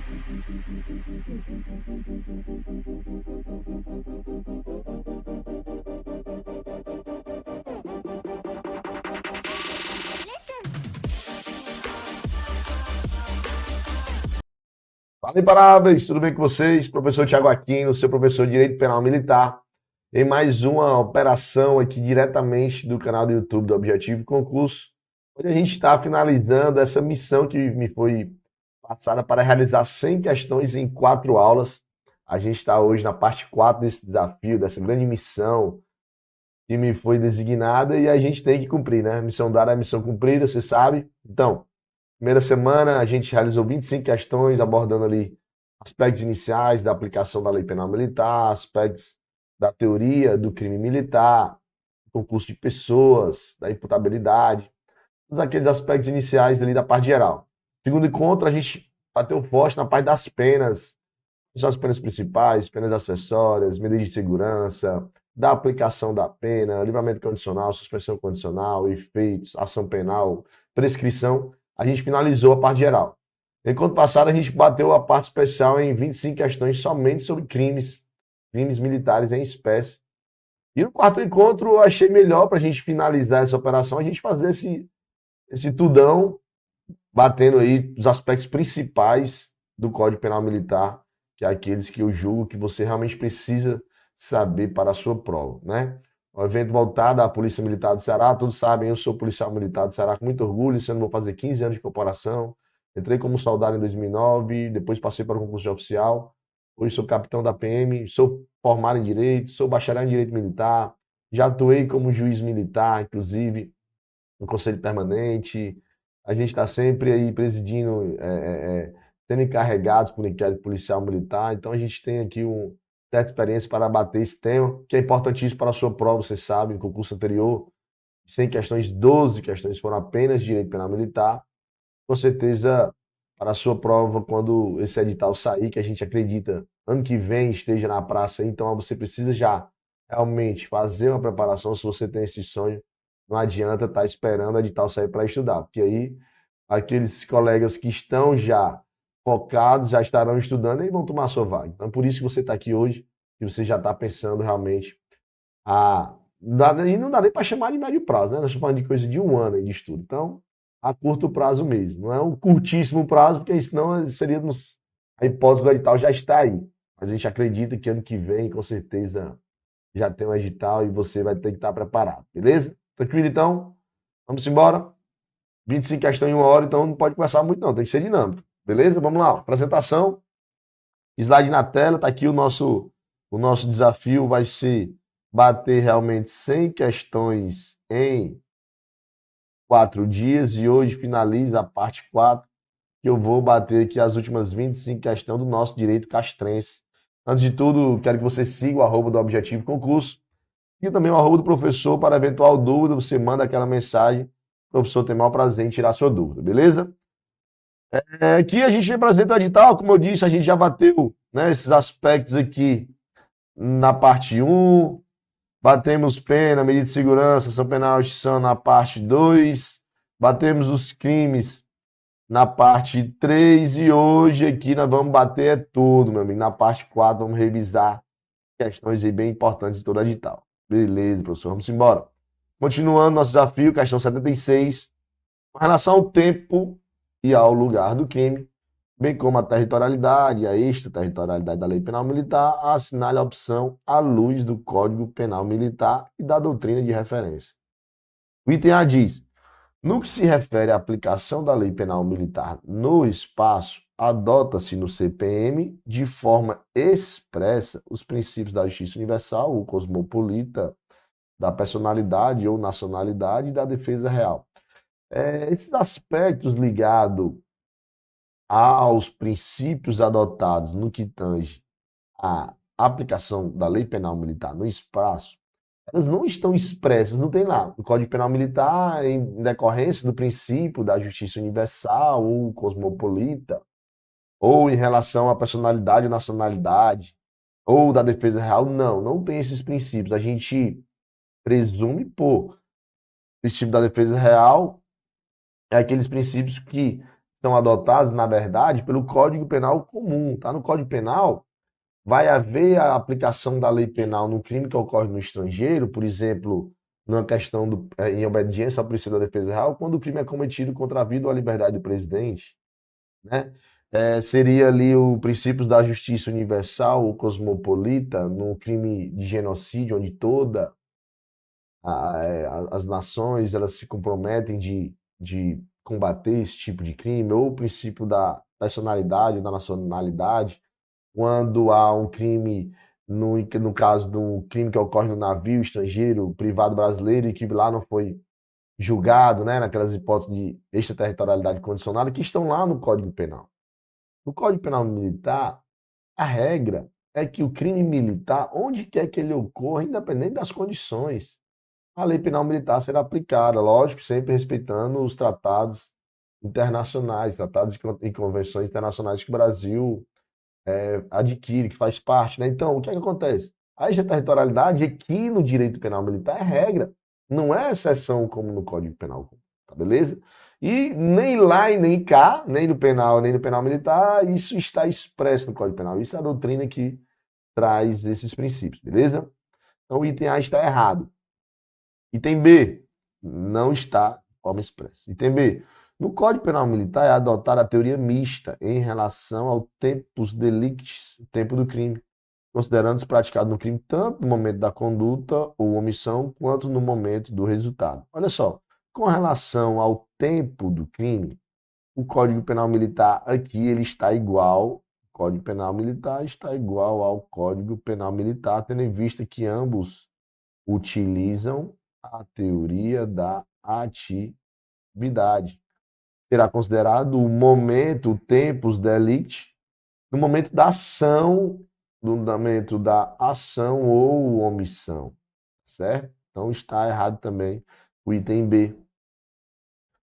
Fala, imparáveis, tudo bem com vocês? Professor Tiago Aquino, seu professor de Direito Penal Militar, em mais uma operação aqui diretamente do canal do YouTube do Objetivo Concurso, onde a gente está finalizando essa missão que me foi passada para realizar 100 questões em 4 aulas. A gente está hoje na parte 4 desse desafio, dessa grande missão que me foi designada e a gente tem que cumprir, né? Missão dada é missão cumprida, você sabe. Então, primeira semana, a gente realizou 25 questões, abordando ali aspectos iniciais da aplicação da Lei Penal Militar, aspectos da teoria do crime militar, concurso de pessoas, da imputabilidade, todos aqueles aspectos iniciais ali da parte geral. Segundo encontro, a gente bateu forte na parte das penas, que são as penas principais, penas acessórias, medidas de segurança, da aplicação da pena, livramento condicional, suspensão condicional, efeitos, ação penal, prescrição. A gente finalizou a parte geral. Enquanto passado, a gente bateu a parte especial em 25 questões somente sobre crimes militares em espécie. E no quarto encontro, eu achei melhor para a gente finalizar essa operação, a gente fazer esse tudão, batendo aí os aspectos principais do Código Penal Militar, que é aqueles que eu julgo que você realmente precisa saber para a sua prova, né? Um evento voltado à Polícia Militar do Ceará, todos sabem, eu sou policial militar do Ceará com muito orgulho, esse ano vou fazer 15 anos de corporação, entrei como soldado em 2009, depois passei para o concurso de oficial, hoje sou capitão da PM, sou formado em Direito, sou bacharel em Direito Militar, já atuei como juiz militar, inclusive, no Conselho Permanente, a gente está sempre aí presidindo, sendo encarregados por inquérito policial militar, então a gente tem aqui certa experiência para bater esse tema, que é importantíssimo para a sua prova, você sabe, no concurso anterior, 100 questões, 12 questões foram apenas de Direito Penal Militar, com certeza para a sua prova, quando esse edital sair, que a gente acredita, ano que vem esteja na praça, então você precisa já realmente fazer uma preparação, se você tem esse sonho, não adianta estar esperando o edital sair para estudar, porque aí aqueles colegas que estão já focados, já estarão estudando e vão tomar a sua vaga. Então, por isso que você está aqui hoje e você já está pensando realmente e não dá nem para chamar de médio prazo, né? Nós estamos falando de coisa de 1 ano de estudo. Então, a curto prazo mesmo. Não é um curtíssimo prazo, porque senão seríamos a hipótese do edital já está aí. Mas a gente acredita que ano que vem, com certeza, já tem um edital e você vai ter que estar preparado, beleza? Tranquilo, então? Vamos embora? 25 questões em 1 hora, então não pode conversar muito não, tem que ser dinâmico. Beleza? Vamos lá. Apresentação. Slide na tela. Está aqui o nosso desafio. Vai ser bater realmente 100 questões em 4 dias. E hoje finaliza a parte 4, que eu vou bater aqui as últimas 25 questões do nosso direito castrense. Antes de tudo, quero que você siga o @, do Objetivo Concurso. E também o @ do professor. Para eventual dúvida, você manda aquela mensagem. O professor tem o maior prazer em tirar sua dúvida. Beleza? Aqui a gente representa o edital, como eu disse, a gente já bateu, né, esses aspectos aqui na parte 1, batemos pena, medida de segurança, ação penal, extinção na parte 2, batemos os crimes na parte 3 e hoje aqui nós vamos bater tudo, meu amigo. Na parte 4 vamos revisar questões aí bem importantes de todo edital. Beleza, professor, vamos embora. Continuando nosso desafio, questão 76, com relação ao tempo e ao lugar do crime, bem como a territorialidade e a extraterritorialidade da Lei Penal Militar, assinale a opção à luz do Código Penal Militar e da doutrina de referência. O item A diz: no que se refere à aplicação da Lei Penal Militar no espaço, adota-se no CPM, de forma expressa, os princípios da justiça universal, o cosmopolita, da personalidade ou nacionalidade e da defesa real. Esses aspectos ligados aos princípios adotados no que tange à aplicação da Lei Penal Militar no espaço, elas não estão expressas, não tem lá. O Código Penal Militar, em decorrência do princípio da justiça universal ou cosmopolita, ou em relação à personalidade ou nacionalidade, ou da defesa real, não tem esses princípios. A gente presume por princípio da defesa real, é aqueles princípios que são adotados, na verdade, pelo Código Penal comum, tá? No Código Penal vai haver a aplicação da lei penal no crime que ocorre no estrangeiro, por exemplo, numa questão em obediência ao princípio da defesa real, quando o crime é cometido contra a vida ou a liberdade do presidente, né? Seria ali o princípio da justiça universal ou cosmopolita no crime de genocídio, onde toda as nações elas se comprometem de combater esse tipo de crime, ou o princípio da nacionalidade ou da nacionalidade, quando há um crime, no caso do crime que ocorre no navio estrangeiro, privado brasileiro, e que lá não foi julgado, né, naquelas hipóteses de extraterritorialidade condicionada, que estão lá no Código Penal. No Código Penal Militar, a regra é que o crime militar, onde quer que ele ocorra, independente das condições, a lei penal militar será aplicada, lógico, sempre respeitando os tratados internacionais, tratados e convenções internacionais que o Brasil adquire, que faz parte, né? Então, o que é que acontece? A extraterritorialidade aqui no direito penal militar é regra, não é exceção como no Código Penal, tá beleza? E nem lá e nem cá, nem no penal, nem no penal militar, isso está expresso no Código Penal. Isso é a doutrina que traz esses princípios, beleza? Então, o item A está errado. Item B, não está de forma expressa. Item B, no Código Penal Militar é adotada a teoria mista em relação ao tempus delictis, tempo do crime, considerando-se praticado no crime tanto no momento da conduta ou omissão, quanto no momento do resultado. Olha só, com relação ao tempo do crime, o Código Penal Militar aqui ele está igual, o Código Penal Militar está igual ao Código Penal Militar, tendo em vista que ambos utilizam a teoria da atividade. Será considerado o momento, o tempus delicti, no momento da ação, no momento da ação ou omissão, certo? Então está errado também o item B.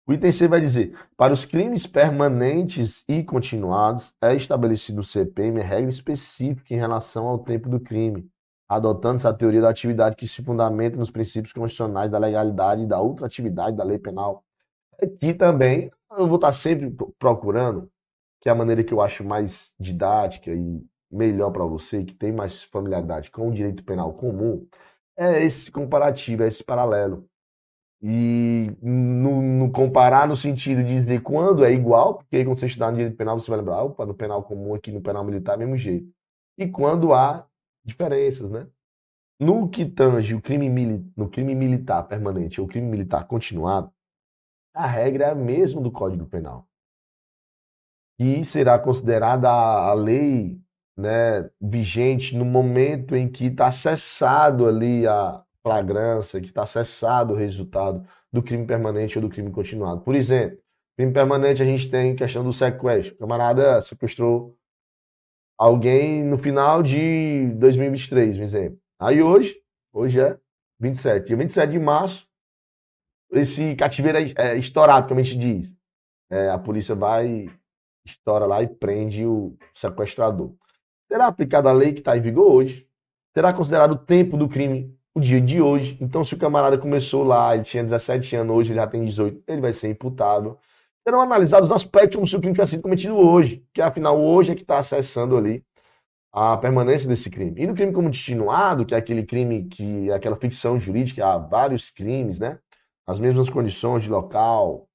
O item C vai dizer: para os crimes permanentes e continuados, é estabelecido no CPM regra específica em relação ao tempo do crime, adotando-se a teoria da atividade que se fundamenta nos princípios constitucionais da legalidade e da ultratividade da lei penal. Aqui também eu vou estar sempre procurando, que é a maneira que eu acho mais didática e melhor para você, que tem mais familiaridade com o direito penal comum, é esse comparativo, é esse paralelo. E no comparar no sentido de dizer quando é igual, porque aí quando você estudar no direito penal, você vai lembrar, opa, no penal comum aqui, no penal militar, é mesmo jeito. E quando há diferenças, né? No que tange no crime militar permanente ou crime militar continuado, a regra é a mesma do Código Penal. E será considerada a lei, né, vigente no momento em que está cessado ali a flagrância, que está cessado o resultado do crime permanente ou do crime continuado. Por exemplo, crime permanente a gente tem questão do sequestro. O camarada sequestrou alguém no final de 2023, um exemplo. Aí hoje é 27. Dia 27 de março, esse cativeiro é estourado, como a gente diz. A polícia vai, estoura lá e prende o sequestrador. Será aplicada a lei que está em vigor hoje? Será considerado o tempo do crime o dia de hoje? Então, se o camarada começou lá, ele tinha 17 anos, hoje ele já tem 18, ele vai ser imputável. Serão analisados os aspectos como se o crime tivesse sido cometido hoje, que afinal hoje é que está acessando ali a permanência desse crime. E no crime continuado, que é aquele crime que é aquela ficção jurídica, há vários crimes, né? As mesmas condições de local,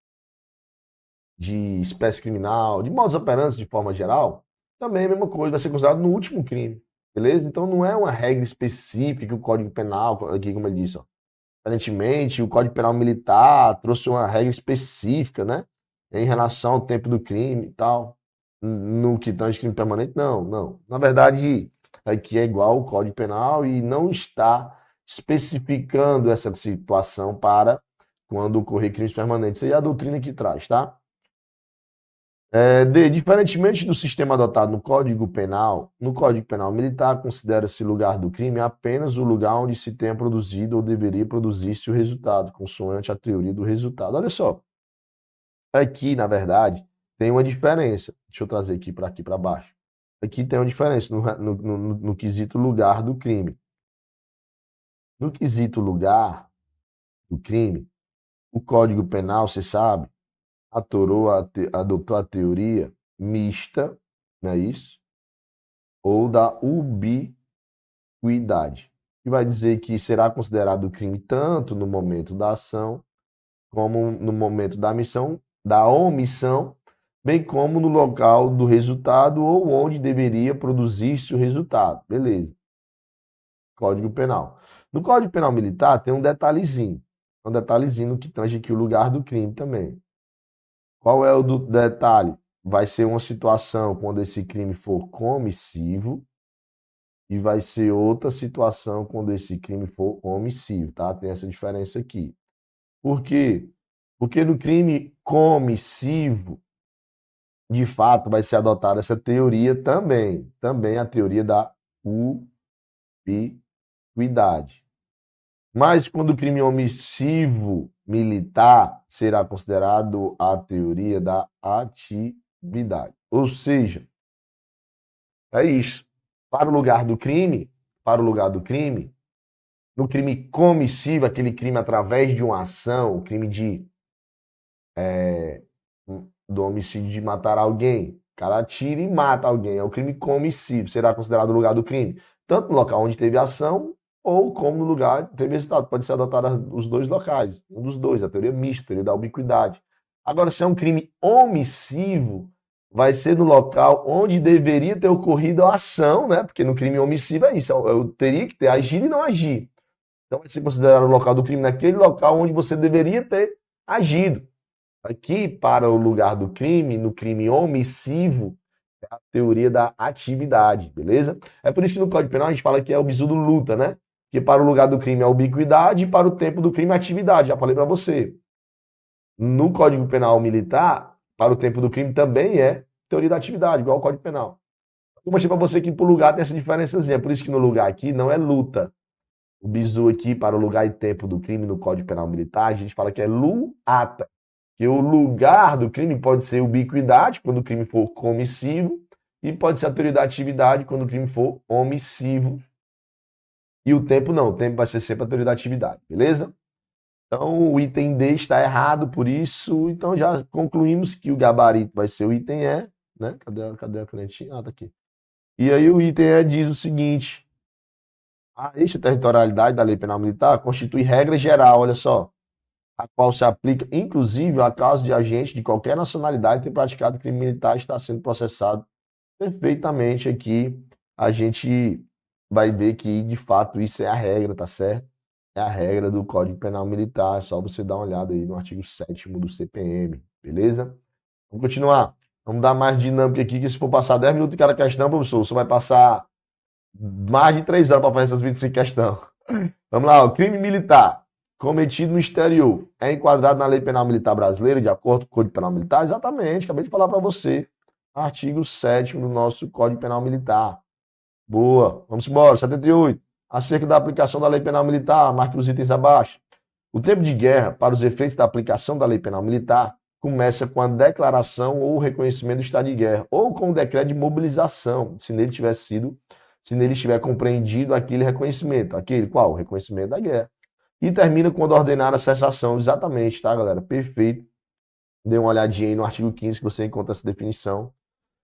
de espécie criminal, de modus operandi de forma geral, também é a mesma coisa, vai ser considerado no último crime, beleza? Então não é uma regra específica que o Código Penal, aqui como ele disse, ó, aparentemente o Código Penal Militar trouxe uma regra específica, né, em relação ao tempo do crime e tal, no que tange crime permanente, não. Na verdade, aqui é igual o Código Penal e não está especificando essa situação para quando ocorrer crimes permanentes. Isso aí é a doutrina que traz, tá? Diferentemente do sistema adotado no Código Penal, no Código Penal Militar considera-se lugar do crime apenas o lugar onde se tenha produzido ou deveria produzir-se o resultado, consoante a teoria do resultado. Olha só, aqui, na verdade, tem uma diferença. Deixa eu trazer aqui para baixo. Aqui tem uma diferença no quesito lugar do crime. No quesito lugar do crime, o Código Penal, você sabe, adotou a teoria mista, não é isso? Ou da ubiquidade, que vai dizer que será considerado crime tanto no momento da ação, como no momento da omissão, bem como no local do resultado ou onde deveria produzir-se o resultado. Beleza. Código Penal. No Código Penal Militar tem um detalhezinho no que tange aqui o lugar do crime também. Qual é o detalhe? Vai ser uma situação quando esse crime for comissivo e vai ser outra situação quando esse crime for omissivo, tá? Tem essa diferença aqui. Por quê? Porque no crime comissivo, de fato, vai ser adotada essa teoria também a teoria da ubiquidade. Mas quando o crime omissivo militar será considerado a teoria da atividade. Ou seja, é isso. Para o lugar do crime, no crime comissivo, aquele crime através de uma ação, o crime do homicídio de matar alguém, o cara atira e mata alguém, é o crime comissivo, será considerado o lugar do crime, tanto no local onde teve ação, ou como no lugar que teve resultado. Pode ser adotado os dois locais, um dos dois, a teoria mista, a teoria da ubiquidade. Agora, se é um crime omissivo, vai ser no local onde deveria ter ocorrido a ação, né? Porque no crime omissivo é isso, eu teria que ter agido e não agir. Então vai ser considerado o local do crime naquele local onde você deveria ter agido. Aqui, para o lugar do crime, no crime omissivo, é a teoria da atividade, beleza? É por isso que no Código Penal a gente fala que é o bizu do luta, né? Que para o lugar do crime é ubiquidade e para o tempo do crime é atividade. Já falei para você. No Código Penal Militar, para o tempo do crime também é teoria da atividade, igual ao Código Penal. Eu mostrei para você que por lugar tem essa diferençazinha. Por isso que no lugar aqui não é luta. O bizu aqui para o lugar e tempo do crime no Código Penal Militar, a gente fala que é luata. Que o lugar do crime pode ser ubiquidade, quando o crime for comissivo, e pode ser a teoria da atividade, quando o crime for omissivo. E o tempo não, o tempo vai ser sempre a teoria da atividade, beleza? Então o item D está errado por isso, então já concluímos que o gabarito vai ser o item E, né? Cadê a canetinha? Ah, tá aqui. E aí o item E diz o seguinte: a extraterritorialidade da lei penal militar constitui regra geral, olha só, a qual se aplica, inclusive, a caso de agente de qualquer nacionalidade ter praticado crime militar e está sendo processado perfeitamente aqui. A gente vai ver que, de fato, isso é a regra, tá certo? É a regra do Código Penal Militar. É só você dar uma olhada aí no artigo 7º do CPM, beleza? Vamos continuar. Vamos dar mais dinâmica aqui, que se for passar 10 minutos de cada questão, professor, você vai passar mais de 3 horas para fazer essas 25 questões. Vamos lá, o crime militar cometido no exterior é enquadrado na Lei Penal Militar Brasileira, de acordo com o Código Penal Militar? Exatamente, acabei de falar para você. Artigo 7º do nosso Código Penal Militar. Boa, vamos embora. 78. Acerca da aplicação da Lei Penal Militar, marque os itens abaixo. O tempo de guerra, para os efeitos da aplicação da Lei Penal Militar, começa com a declaração ou reconhecimento do estado de guerra, ou com o decreto de mobilização, se nele estiver compreendido aquele reconhecimento. Aquele qual? O reconhecimento da guerra. E termina quando ordenar a cessação. Exatamente, tá, galera? Perfeito. Dê uma olhadinha aí no artigo 15 que você encontra essa definição.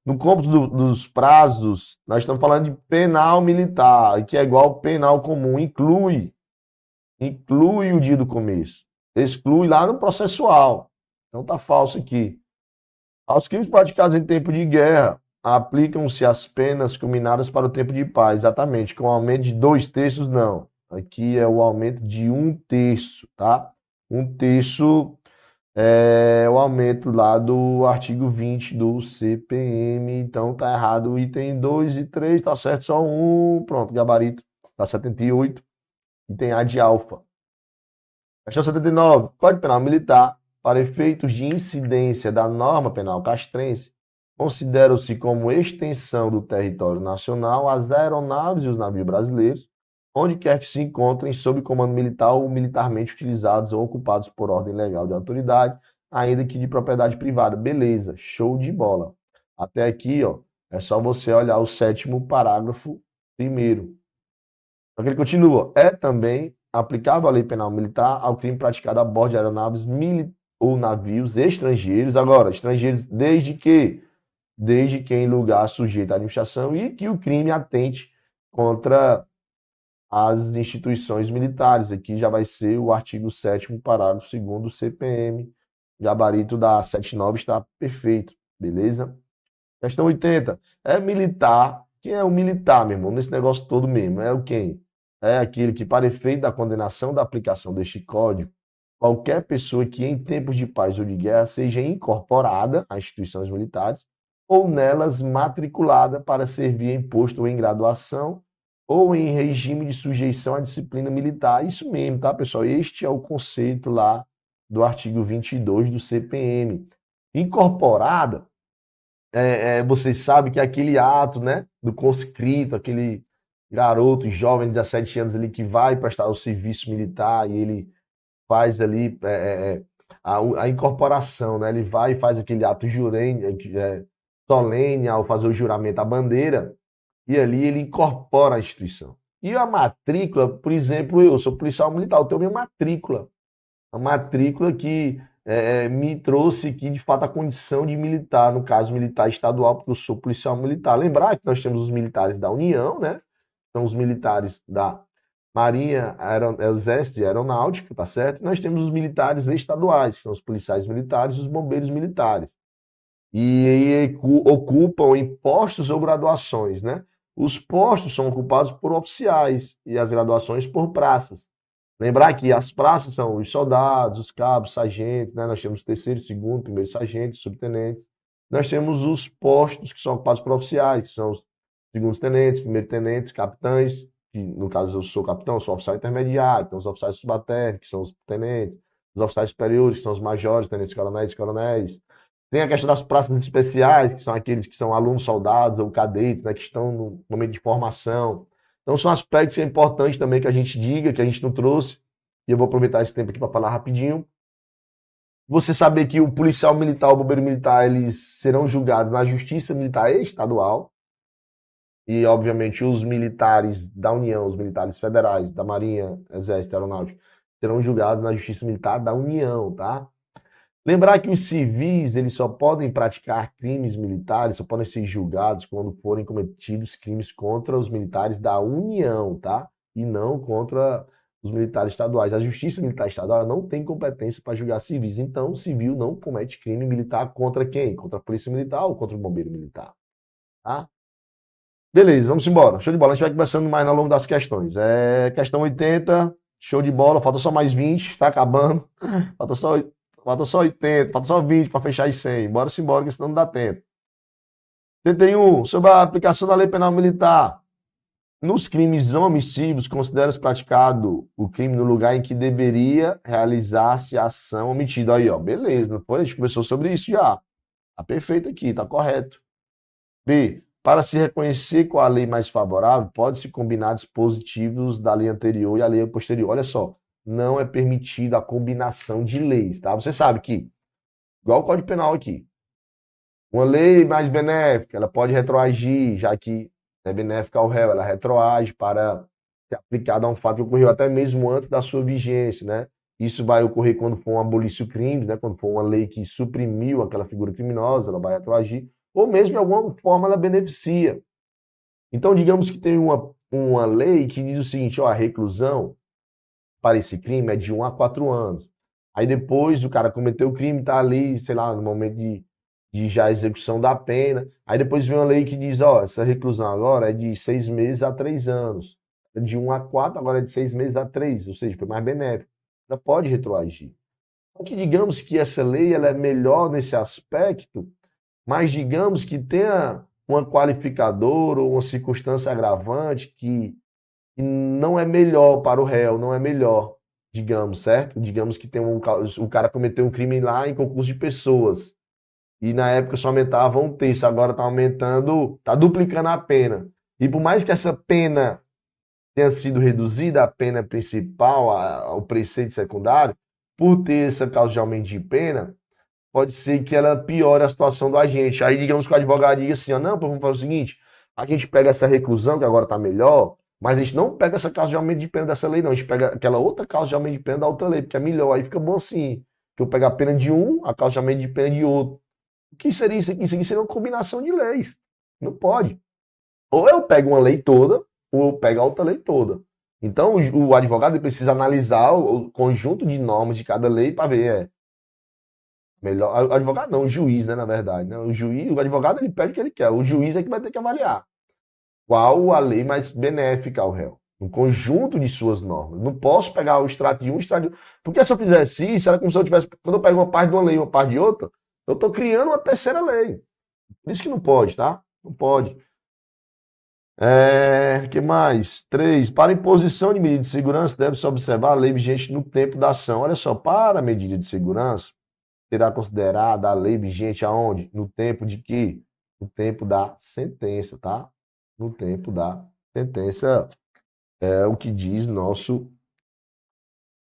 No cômputo dos prazos, nós estamos falando de penal militar, que é igual ao penal comum. Inclui o dia do começo. Exclui lá no processual. Então tá falso aqui. Aos crimes praticados em tempo de guerra, aplicam-se as penas combinadas para o tempo de paz. Exatamente. Com aumento de 2/3, não. Aqui é o aumento de 1/3, tá? 1/3 é o aumento lá do artigo 20 do CPM. Então tá errado o item 2 e 3, tá certo só um. Pronto, gabarito. Tá 78. Item A de alfa. Questão 79. Código Penal Militar, para efeitos de incidência da norma penal castrense, consideram-se como extensão do território nacional as aeronaves e os navios brasileiros, onde quer que se encontrem sob comando militar ou militarmente utilizados ou ocupados por ordem legal de autoridade, ainda que de propriedade privada. Beleza, show de bola. Até aqui, ó, é só você olhar o 7º parágrafo primeiro. Só que ele continua. É também aplicável a lei penal militar ao crime praticado a bordo de aeronaves ou navios estrangeiros. Agora, estrangeiros desde que em lugar sujeito à administração e que o crime atente contra as instituições militares. Aqui já vai ser o artigo 7º, parágrafo 2º do CPM. Gabarito da 79 está perfeito, beleza? Questão 80. É militar. Quem é o militar, meu irmão, nesse negócio todo mesmo? É o quem? É aquele que, para efeito da condenação da aplicação deste código, qualquer pessoa que em tempos de paz ou de guerra seja incorporada a instituições militares ou nelas matriculada para servir em posto ou em graduação ou em regime de sujeição à disciplina militar. Isso mesmo, tá, pessoal? Este é o conceito lá do artigo 22 do CPM. Incorporada, vocês sabem que é aquele ato, né, do conscrito, aquele garoto jovem de 17 anos ali que vai prestar o serviço militar e ele faz ali a incorporação, né? Ele vai e faz aquele ato solene ao fazer o juramento à bandeira e ali ele incorpora a instituição. E a matrícula, por exemplo, eu sou policial militar, eu tenho minha matrícula. A matrícula que me trouxe aqui, de fato, a condição de militar, no caso militar estadual, porque eu sou policial militar. Lembrar que nós temos os militares da União, né? São os militares da Marinha, Exército e Aeronáutica, tá certo? E nós temos os militares estaduais, que são os policiais militares e os bombeiros militares. E ocupam em postos ou graduações, né? Os postos são ocupados por oficiais e as graduações por praças. Lembrar que as praças são os soldados, os cabos, sargentos, né? Nós temos terceiro, segundo, primeiro sargentos, subtenentes. Nós temos os postos que são ocupados por oficiais, que são os segundos tenentes, primeiros tenentes, capitães, que no caso eu sou capitão, eu sou oficial intermediário, tem os oficiais subalternos, que são os tenentes, os oficiais superiores, que são os majores, tenentes coronéis, coronéis. Tem a questão das praças especiais, que são aqueles que são alunos soldados ou cadetes, né, que estão no momento de formação. Então, são aspectos que é importante também que a gente diga, que a gente não trouxe, e eu vou aproveitar esse tempo aqui para falar rapidinho. Você saber que o policial militar, o bombeiro militar, eles serão julgados na Justiça Militar Estadual, e, obviamente, os militares da União, os militares federais, da Marinha, Exército e Aeronáutica, serão julgados na Justiça Militar da União, tá? Lembrar que os civis, eles só podem praticar crimes militares, só podem ser julgados quando forem cometidos crimes contra os militares da União, tá? E não contra os militares estaduais. A Justiça Militar Estadual não tem competência para julgar civis. Então, o civil não comete crime militar contra quem? Contra a Polícia Militar ou contra o Bombeiro Militar, tá? Beleza, vamos embora. Show de bola. A gente vai conversando mais ao longo das questões. Questão 80, show de bola. Falta só mais 20, tá acabando. Falta só 80, falta só 20 para fechar as 100. Bora se embora, que senão não dá tempo. 81. Sobre a aplicação da Lei Penal Militar. Nos crimes omissivos, considera-se praticado o crime no lugar em que deveria realizar-se a ação omitida. Aí, ó, beleza, não foi? A gente conversou sobre isso já. Tá perfeito aqui, tá correto. B. Para se reconhecer qual a lei mais favorável, pode-se combinar dispositivos da lei anterior e a lei posterior. Olha só, não é permitida a combinação de leis, tá? Você sabe que, igual o Código Penal aqui, uma lei mais benéfica, ela pode retroagir, já que é benéfica ao réu, ela retroage para ser aplicada a um fato que ocorreu até mesmo antes da sua vigência, né? Isso vai ocorrer quando for um abolício crimes, né? Quando for uma lei que suprimiu aquela figura criminosa, ela vai retroagir, ou mesmo de alguma forma ela beneficia. Então, digamos que tem uma lei que diz o seguinte, ó, a reclusão para esse crime é de 1 a 4 anos. Aí depois o cara cometeu o crime, tá ali, sei lá, no momento de já execução da pena. Aí depois vem uma lei que diz, ó, essa reclusão agora é de 6 meses a 3 anos. É de 1 a 4, agora é de 6 meses a 3, ou seja, foi mais benéfico. Ela pode retroagir. Só que digamos que essa lei ela é melhor nesse aspecto, mas digamos que tenha uma qualificadora ou uma circunstância agravante que não é melhor para o réu, não é melhor, digamos, certo? Digamos que o cara cometeu um crime lá em concurso de pessoas. E na época só aumentava um terço, agora está aumentando, está duplicando a pena. E por mais que essa pena tenha sido reduzida, a pena principal, o preceito secundário, por ter essa causa de aumento de pena, pode ser que ela piore a situação do agente. Aí digamos que o advogado diga assim, ó, não, vamos fazer o seguinte, a gente pega essa reclusão, que agora está melhor, mas a gente não pega essa causa de aumento de pena dessa lei, não. A gente pega aquela outra causa de aumento de pena da outra lei, porque é melhor. Aí fica bom assim. que eu pego a pena de um, acautelamento de pena de outro. O que seria isso aqui? Isso aqui seria uma combinação de leis. Não pode. Ou eu pego uma lei toda, ou eu pego a outra lei toda. Então, o advogado precisa analisar o conjunto de normas de cada lei para ver, melhor. O advogado não, o juiz, né, na verdade. Né? O advogado, ele pede o que ele quer. O juiz é que vai ter que avaliar qual a lei mais benéfica ao réu. Um conjunto de suas normas. Não posso pegar o extrato de um, extrato de outro. Porque se eu fizesse isso, era como se eu tivesse. Quando eu pego uma parte de uma lei e uma parte de outra, eu estou criando uma terceira lei. Por isso que não pode, tá? Não pode. Que mais? 3. Para imposição de medida de segurança, deve-se observar a lei vigente no tempo da ação. Olha só, para a medida de segurança, será considerada a lei vigente aonde? No tempo de quê? No tempo da sentença, tá? No tempo da sentença é o que diz o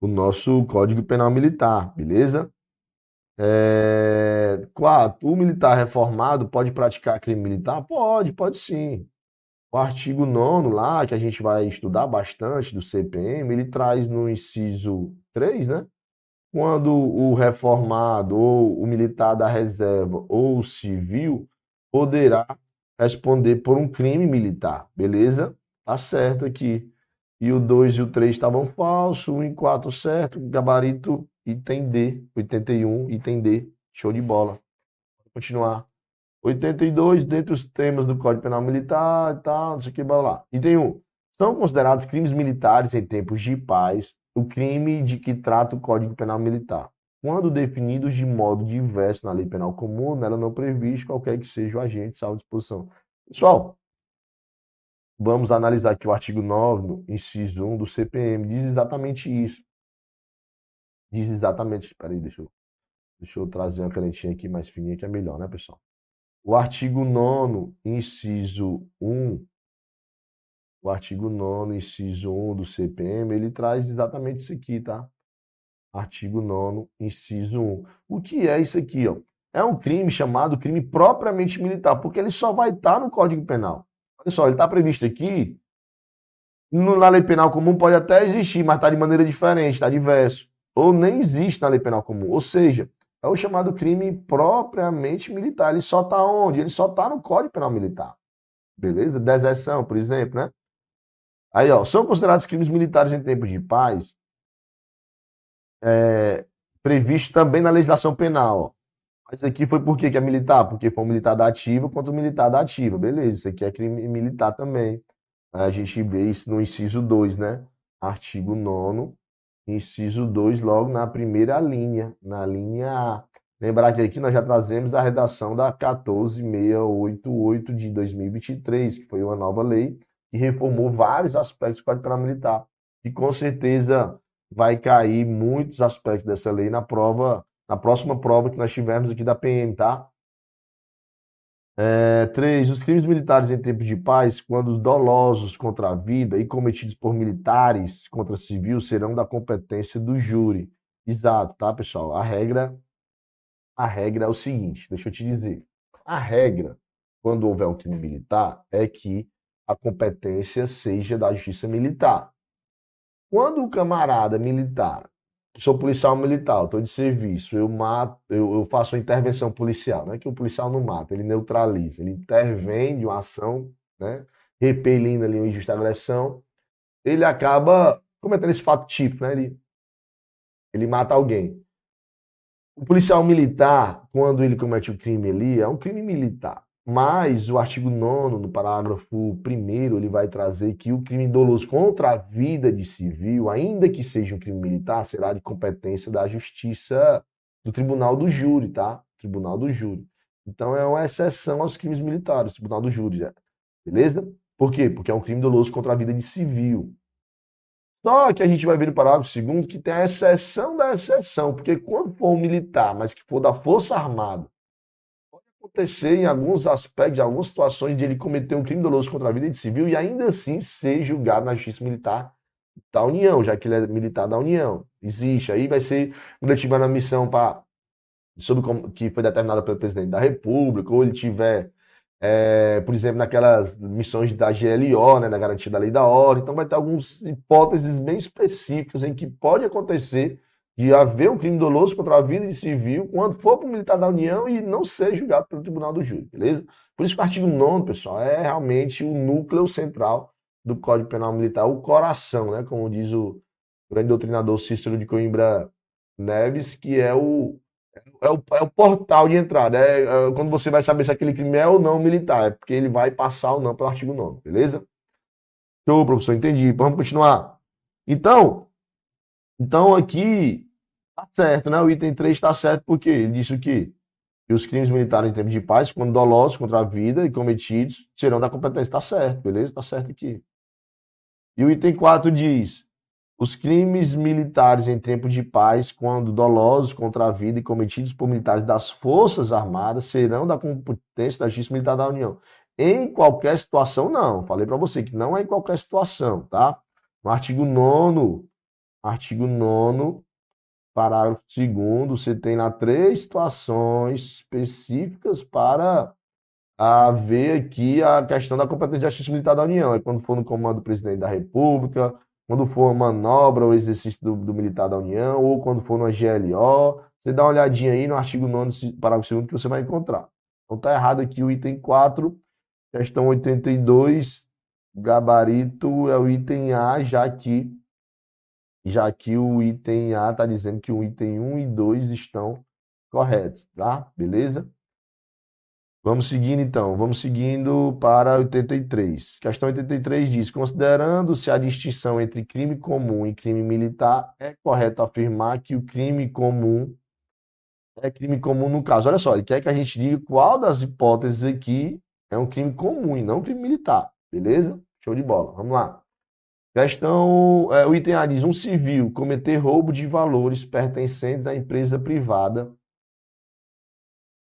nosso Código Penal Militar, beleza? 4. O militar reformado pode praticar crime militar? Pode sim. O artigo 9º lá, que a gente vai estudar bastante do CPM, ele traz no inciso 3, né? Quando o reformado ou o militar da reserva ou o civil poderá responder por um crime militar, beleza? Tá certo aqui. E o 2 e o 3 estavam falsos, o 1 e 4 certo, gabarito item D, 81, item D, show de bola. Vou continuar. 82, dentre os temas do Código Penal Militar e tal, não sei o que, blá, blá. Item 1. São considerados crimes militares em tempos de paz o crime de que trata o Código Penal Militar, quando definidos de modo diverso na Lei Penal Comum, nela não previsto qualquer que seja o agente, salvo disposição. Pessoal, vamos analisar aqui o artigo 9, inciso 1 do CPM, diz exatamente isso. Diz exatamente, espera aí, deixa eu trazer uma canetinha aqui mais fininha que é melhor, né, pessoal? O artigo 9º, inciso 1, o artigo 9º, inciso 1 do CPM, ele traz exatamente isso aqui, tá? Artigo 9º, inciso 1. O que é isso aqui, ó? É um crime chamado crime propriamente militar, porque ele só vai estar no Código Penal. Olha só, ele está previsto aqui, na Lei Penal Comum pode até existir, mas está de maneira diferente, está diverso. Ou nem existe na Lei Penal Comum. Ou seja, é o chamado crime propriamente militar. Ele só está onde? Ele só está no Código Penal Militar. Beleza? Deserção, por exemplo, né? Aí, ó, são considerados crimes militares em tempos de paz, previsto também na legislação penal, ó. Mas isso aqui foi por quê que é militar? Porque foi um militar da ativa contra o militar da ativa. Beleza, isso aqui é crime militar também. A gente vê isso no inciso 2, né? Artigo 9º, inciso 2, logo na primeira linha, na linha A. Lembrar que aqui nós já trazemos a redação da 14688 de 2023, que foi uma nova lei que reformou vários aspectos do Código Penal Militar. E com certeza vai cair muitos aspectos dessa lei na próxima prova que nós tivermos aqui da PM, tá? 3. Os crimes militares em tempo de paz, quando dolosos contra a vida e cometidos por militares contra civil, serão da competência do júri. Exato, tá, pessoal? A regra é o seguinte, deixa eu te dizer. A regra, quando houver um crime militar, é que a competência seja da justiça militar. Quando o camarada militar, sou policial militar, estou de serviço, eu mato, eu faço uma intervenção policial, não é que o policial não mata, ele neutraliza, ele intervém de uma ação, né, repelindo ali uma injusta agressão, ele acaba cometendo esse fato típico, né, ele mata alguém. O policial militar, quando ele comete o crime ali, é um crime militar. Mas o artigo 9º, no parágrafo 1º, ele vai trazer que o crime doloso contra a vida de civil, ainda que seja um crime militar, será de competência da justiça do tribunal do júri, tá? Tribunal do júri. Então é uma exceção aos crimes militares, tribunal do júri, já. Beleza? Por quê? Porque é um crime doloso contra a vida de civil. Só que a gente vai ver no parágrafo 2º que tem a exceção da exceção, porque quando for um militar, mas que for da Força Armada, pode acontecer em alguns aspectos, em algumas situações, de ele cometer um crime doloso contra a vida de civil e ainda assim ser julgado na Justiça Militar da União, já que ele é militar da União. Existe. Aí vai ser quando ele tiver na missão que foi determinada pelo presidente da República, ou ele tiver por exemplo, naquelas missões da GLO, né, da Garantia da Lei e da Ordem. Então, vai ter algumas hipóteses bem específicas em que pode acontecer de haver um crime doloso contra a vida de civil quando for para o militar da União e não ser julgado pelo Tribunal do Júri, beleza? Por isso que o artigo 9º, pessoal, é realmente o núcleo central do Código Penal Militar, o coração, né? Como diz o grande doutrinador Cícero de Coimbra Neves, que é o portal de entrada. Quando você vai saber se aquele crime é ou não militar, é porque ele vai passar ou não pelo artigo 9º, beleza? Show, professor, entendi. Vamos continuar. Então aqui tá certo, né? O item 3 está certo porque ele disse o quê? Que os crimes militares em tempo de paz, quando dolosos contra a vida e cometidos, serão da competência. Está certo, beleza? Está certo aqui. E o item 4 diz: os crimes militares em tempo de paz, quando dolosos contra a vida e cometidos por militares das Forças Armadas, serão da competência da Justiça Militar da União. Em qualquer situação, não. Falei para você que não é em qualquer situação, tá? No artigo 9º, parágrafo 2º, você tem lá 3 situações específicas para haver aqui a questão da competência da Justiça Militar da União. É quando for no comando do presidente da República, quando for uma manobra ou exercício do militar da União, ou quando for no GLO. Você dá uma olhadinha aí no artigo 9º, parágrafo 2º, que você vai encontrar. Então tá errado aqui o item 4, questão 82, gabarito é o item A, já que o item A está dizendo que o item 1 e 2 estão corretos, tá? Beleza? Vamos seguindo então, vamos seguindo para 83. Questão 83 diz: considerando-se a distinção entre crime comum e crime militar, é correto afirmar que o crime comum é crime comum no caso. Olha só, ele quer que a gente diga qual das hipóteses aqui é um crime comum e não um crime militar, beleza? Show de bola, vamos lá. O item A diz: um civil cometer roubo de valores pertencentes à empresa privada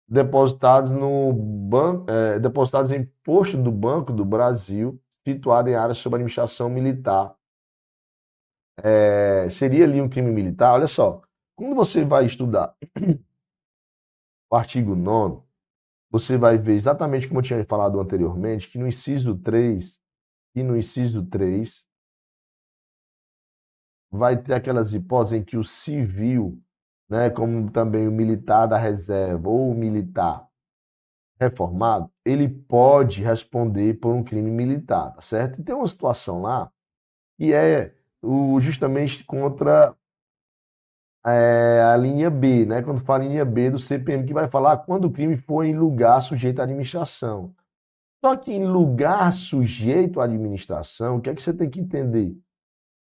depositados no banco, depositados em posto do Banco do Brasil, situado em área sob administração militar. Seria ali um crime militar? Olha só, quando você vai estudar o artigo 9º, você vai ver exatamente como eu tinha falado anteriormente, que no inciso 3 vai ter aquelas hipóteses em que o civil, né, como também o militar da reserva ou o militar reformado, ele pode responder por um crime militar, tá certo? E tem uma situação lá que é justamente contra a linha B, né? Quando fala linha B do CPM, que vai falar quando o crime for em lugar sujeito à administração. Só que em lugar sujeito à administração, o que é que você tem que entender?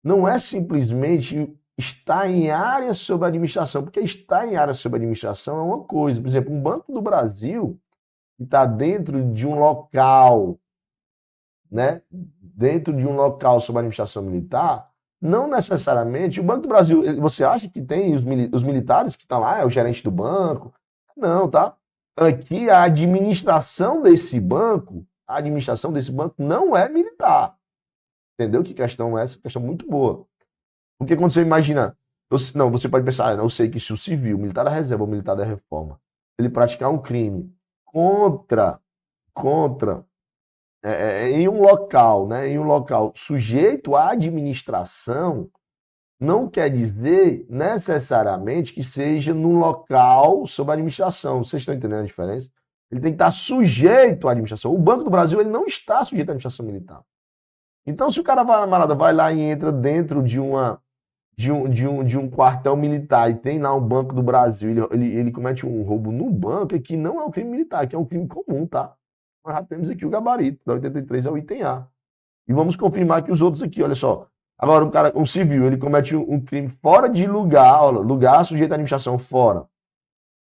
Não é simplesmente estar em área sob administração, porque estar em área sob administração é uma coisa. Por exemplo, um Banco do Brasil que está dentro de um local, né? Dentro de um local sob administração militar, não necessariamente. O Banco do Brasil, você acha que tem os militares que estão lá, é o gerente do banco? Não, tá? Aqui a administração desse banco não é militar. Entendeu que questão é essa? Questão muito boa. Porque quando você imagina, não, você pode pensar, eu sei que se o civil, o militar da reserva ou o militar da reforma, ele praticar um crime contra em um local, né, em um local sujeito à administração, não quer dizer necessariamente que seja num local sob administração. Vocês estão entendendo a diferença? Ele tem que estar sujeito à administração. O Banco do Brasil ele não está sujeito à administração militar. Então, se o camarada vai lá e entra dentro de um quartel militar e tem lá um Banco do Brasil, ele comete um roubo no banco, que não é um crime militar, que é um crime comum, tá? Nós já temos aqui o gabarito, da 83 é o item A. E vamos confirmar que os outros aqui, olha só. Agora, um civil, ele comete um crime fora de lugar, olha, lugar sujeito à administração, fora.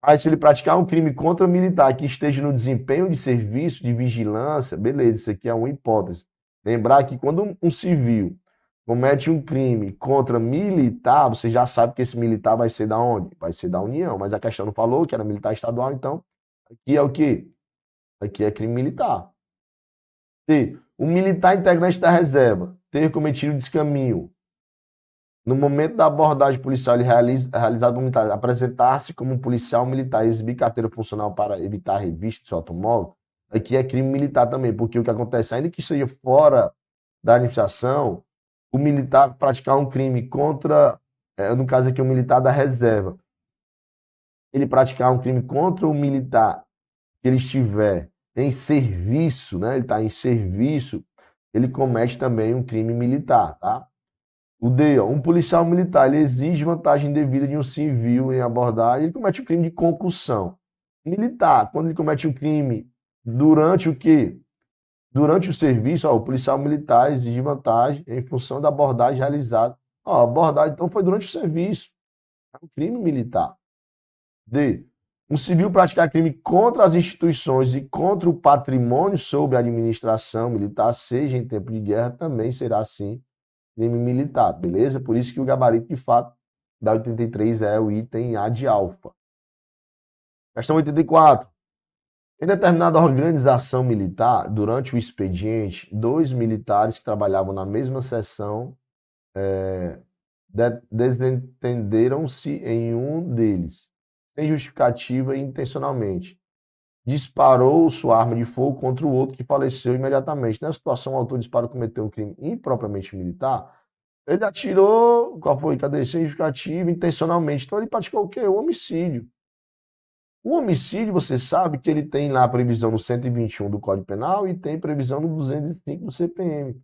Aí, se ele praticar um crime contra militar que esteja no desempenho de serviço, de vigilância, beleza, isso aqui é uma hipótese. Lembrar que quando um civil comete um crime contra militar, você já sabe que esse militar vai ser da onde? Vai ser da União, mas a questão não falou que era militar estadual, então aqui é o quê? Aqui é crime militar. E o militar integrante da reserva ter cometido descaminho no momento da abordagem policial, ele realizado um militar, apresentar-se como um policial militar e exibir carteira funcional para evitar revista do seu automóvel, aqui é crime militar também, porque o que acontece, ainda que seja fora da administração, o militar praticar um crime contra no caso aqui, o militar da reserva, ele praticar um crime contra o militar que ele estiver em serviço, né? Ele está em serviço, ele comete também um crime militar, tá? O D, ó, um policial militar, ele exige vantagem indevida de um civil em abordagem, ele comete o crime de concussão. Militar, quando ele comete o crime durante o quê? Durante o serviço, ó, o policial militar exige vantagem em função da abordagem realizada. Ó, a abordagem, então, foi durante o serviço. É um crime militar. D. Um civil praticar crime contra as instituições e contra o patrimônio sob a administração militar, seja em tempo de guerra, também será, assim, crime militar, beleza? Por isso que o gabarito, de fato, da 83 é o item A de alfa. Questão 84. Em determinada organização militar, durante o expediente, 2 militares que trabalhavam na mesma seção desentenderam-se em um deles, sem justificativa e intencionalmente. Disparou sua arma de fogo contra o outro que faleceu imediatamente. Nessa situação, o autor disparo cometeu um crime impropriamente militar. Ele atirou, qual foi? Cadê? Sem justificativa, intencionalmente. Então ele praticou o quê? O homicídio. O homicídio, você sabe que ele tem lá a previsão no 121 do Código Penal e tem previsão no 205 do CPM.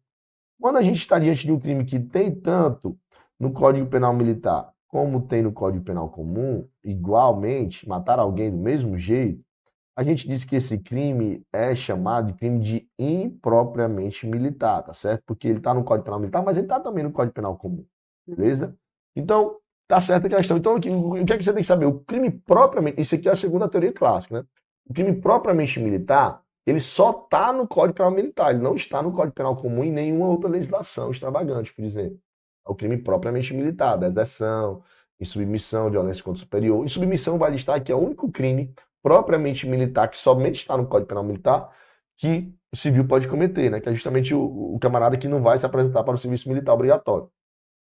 Quando a gente está diante de um crime que tem tanto no Código Penal Militar como tem no Código Penal Comum, igualmente, matar alguém do mesmo jeito, a gente diz que esse crime é chamado de crime de impropriamente militar, tá certo? Porque ele está no Código Penal Militar, mas ele está também no Código Penal Comum, beleza? Então, tá certa a questão. Então, o que é que você tem que saber? O crime propriamente, isso aqui é a segunda teoria clássica, né? O crime propriamente militar, ele só está no Código Penal Militar, ele não está no Código Penal Comum em nenhuma outra legislação extravagante, por exemplo. É o crime propriamente militar, deserção, insubmissão, violência contra o superior. Insubmissão vai listar que é o único crime propriamente militar, que somente está no Código Penal Militar, que o civil pode cometer, né? Que é justamente o camarada que não vai se apresentar para o serviço militar obrigatório.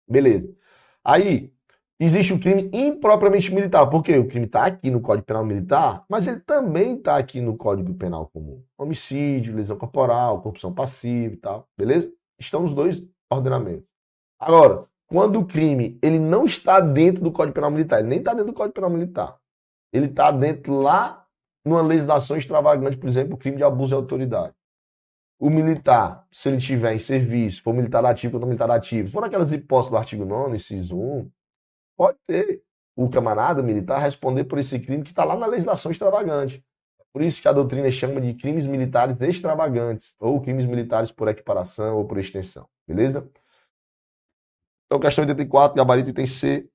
Beleza. Aí, existe o crime impropriamente militar. Por quê? O crime está aqui no Código Penal Militar, mas ele também está aqui no Código Penal Comum. Homicídio, lesão corporal, corrupção passiva e tal. Beleza? Estão nos dois ordenamentos. Agora, quando o crime ele não está dentro do Código Penal Militar, ele nem está dentro do Código Penal Militar, ele está dentro lá numa legislação extravagante, por exemplo, o crime de abuso de autoridade. O militar, se ele estiver em serviço, for militar ativo ou não militar ativo, for aquelas hipóteses do artigo 9º, inciso 1, pode ter o camarada militar responder por esse crime que está lá na legislação extravagante. Por isso que a doutrina chama de crimes militares extravagantes, ou crimes militares por equiparação ou por extensão. Beleza? Então, questão 84, gabarito item C.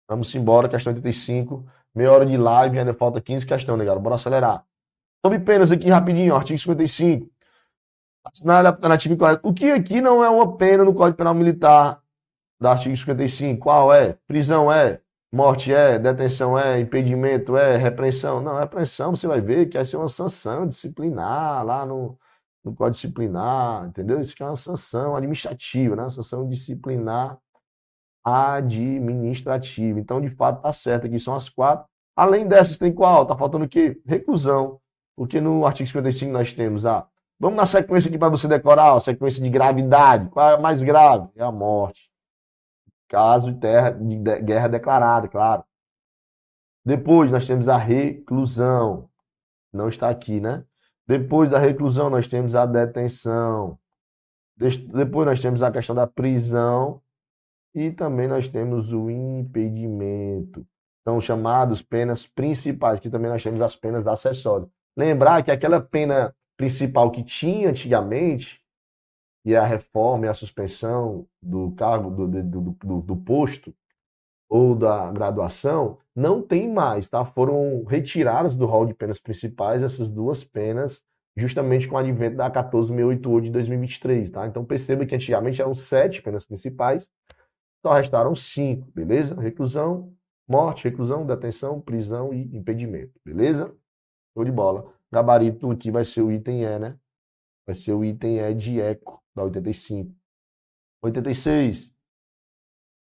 Vamos embora, questão 85. Meia hora de live, ainda falta 15 questões, negado. Bora acelerar. Sobre penas aqui, rapidinho, artigo 55. Assinale a alternativa incorreta. O que aqui não é uma pena no Código Penal Militar do artigo 55? Qual é? Prisão é? Morte é? Detenção é? Impedimento é? Repreensão? Não, repreensão você vai ver que vai ser uma sanção disciplinar lá no Código Disciplinar, entendeu? Isso aqui é uma sanção administrativa, né? Uma sanção disciplinar administrativa. Então, de fato, tá certo. Aqui são as 4. Além dessas, tem qual? Tá faltando o quê? Reclusão. Porque no artigo 55 nós temos a... Vamos na sequência aqui para você decorar, a sequência de gravidade. Qual é a mais grave? É a morte. Caso de guerra declarada, claro. Depois nós temos a reclusão. Não está aqui, né? Depois da reclusão nós temos a detenção. Depois nós temos a questão da prisão. E também nós temos o impedimento. São chamados penas principais, que também nós temos as penas acessórias. Lembrar que aquela pena principal que tinha antigamente, e a reforma e a suspensão do cargo, do posto ou da graduação, não tem mais, tá? Foram retiradas do rol de penas principais essas duas penas, justamente com o advento da 14.688 de 2023, tá? Então perceba que antigamente eram 7 penas principais, só restaram 5, beleza? Reclusão, morte, reclusão, detenção, prisão e impedimento, beleza? Show de bola. Gabarito aqui vai ser o item E, né? Vai ser o item E de eco, da 85. 86.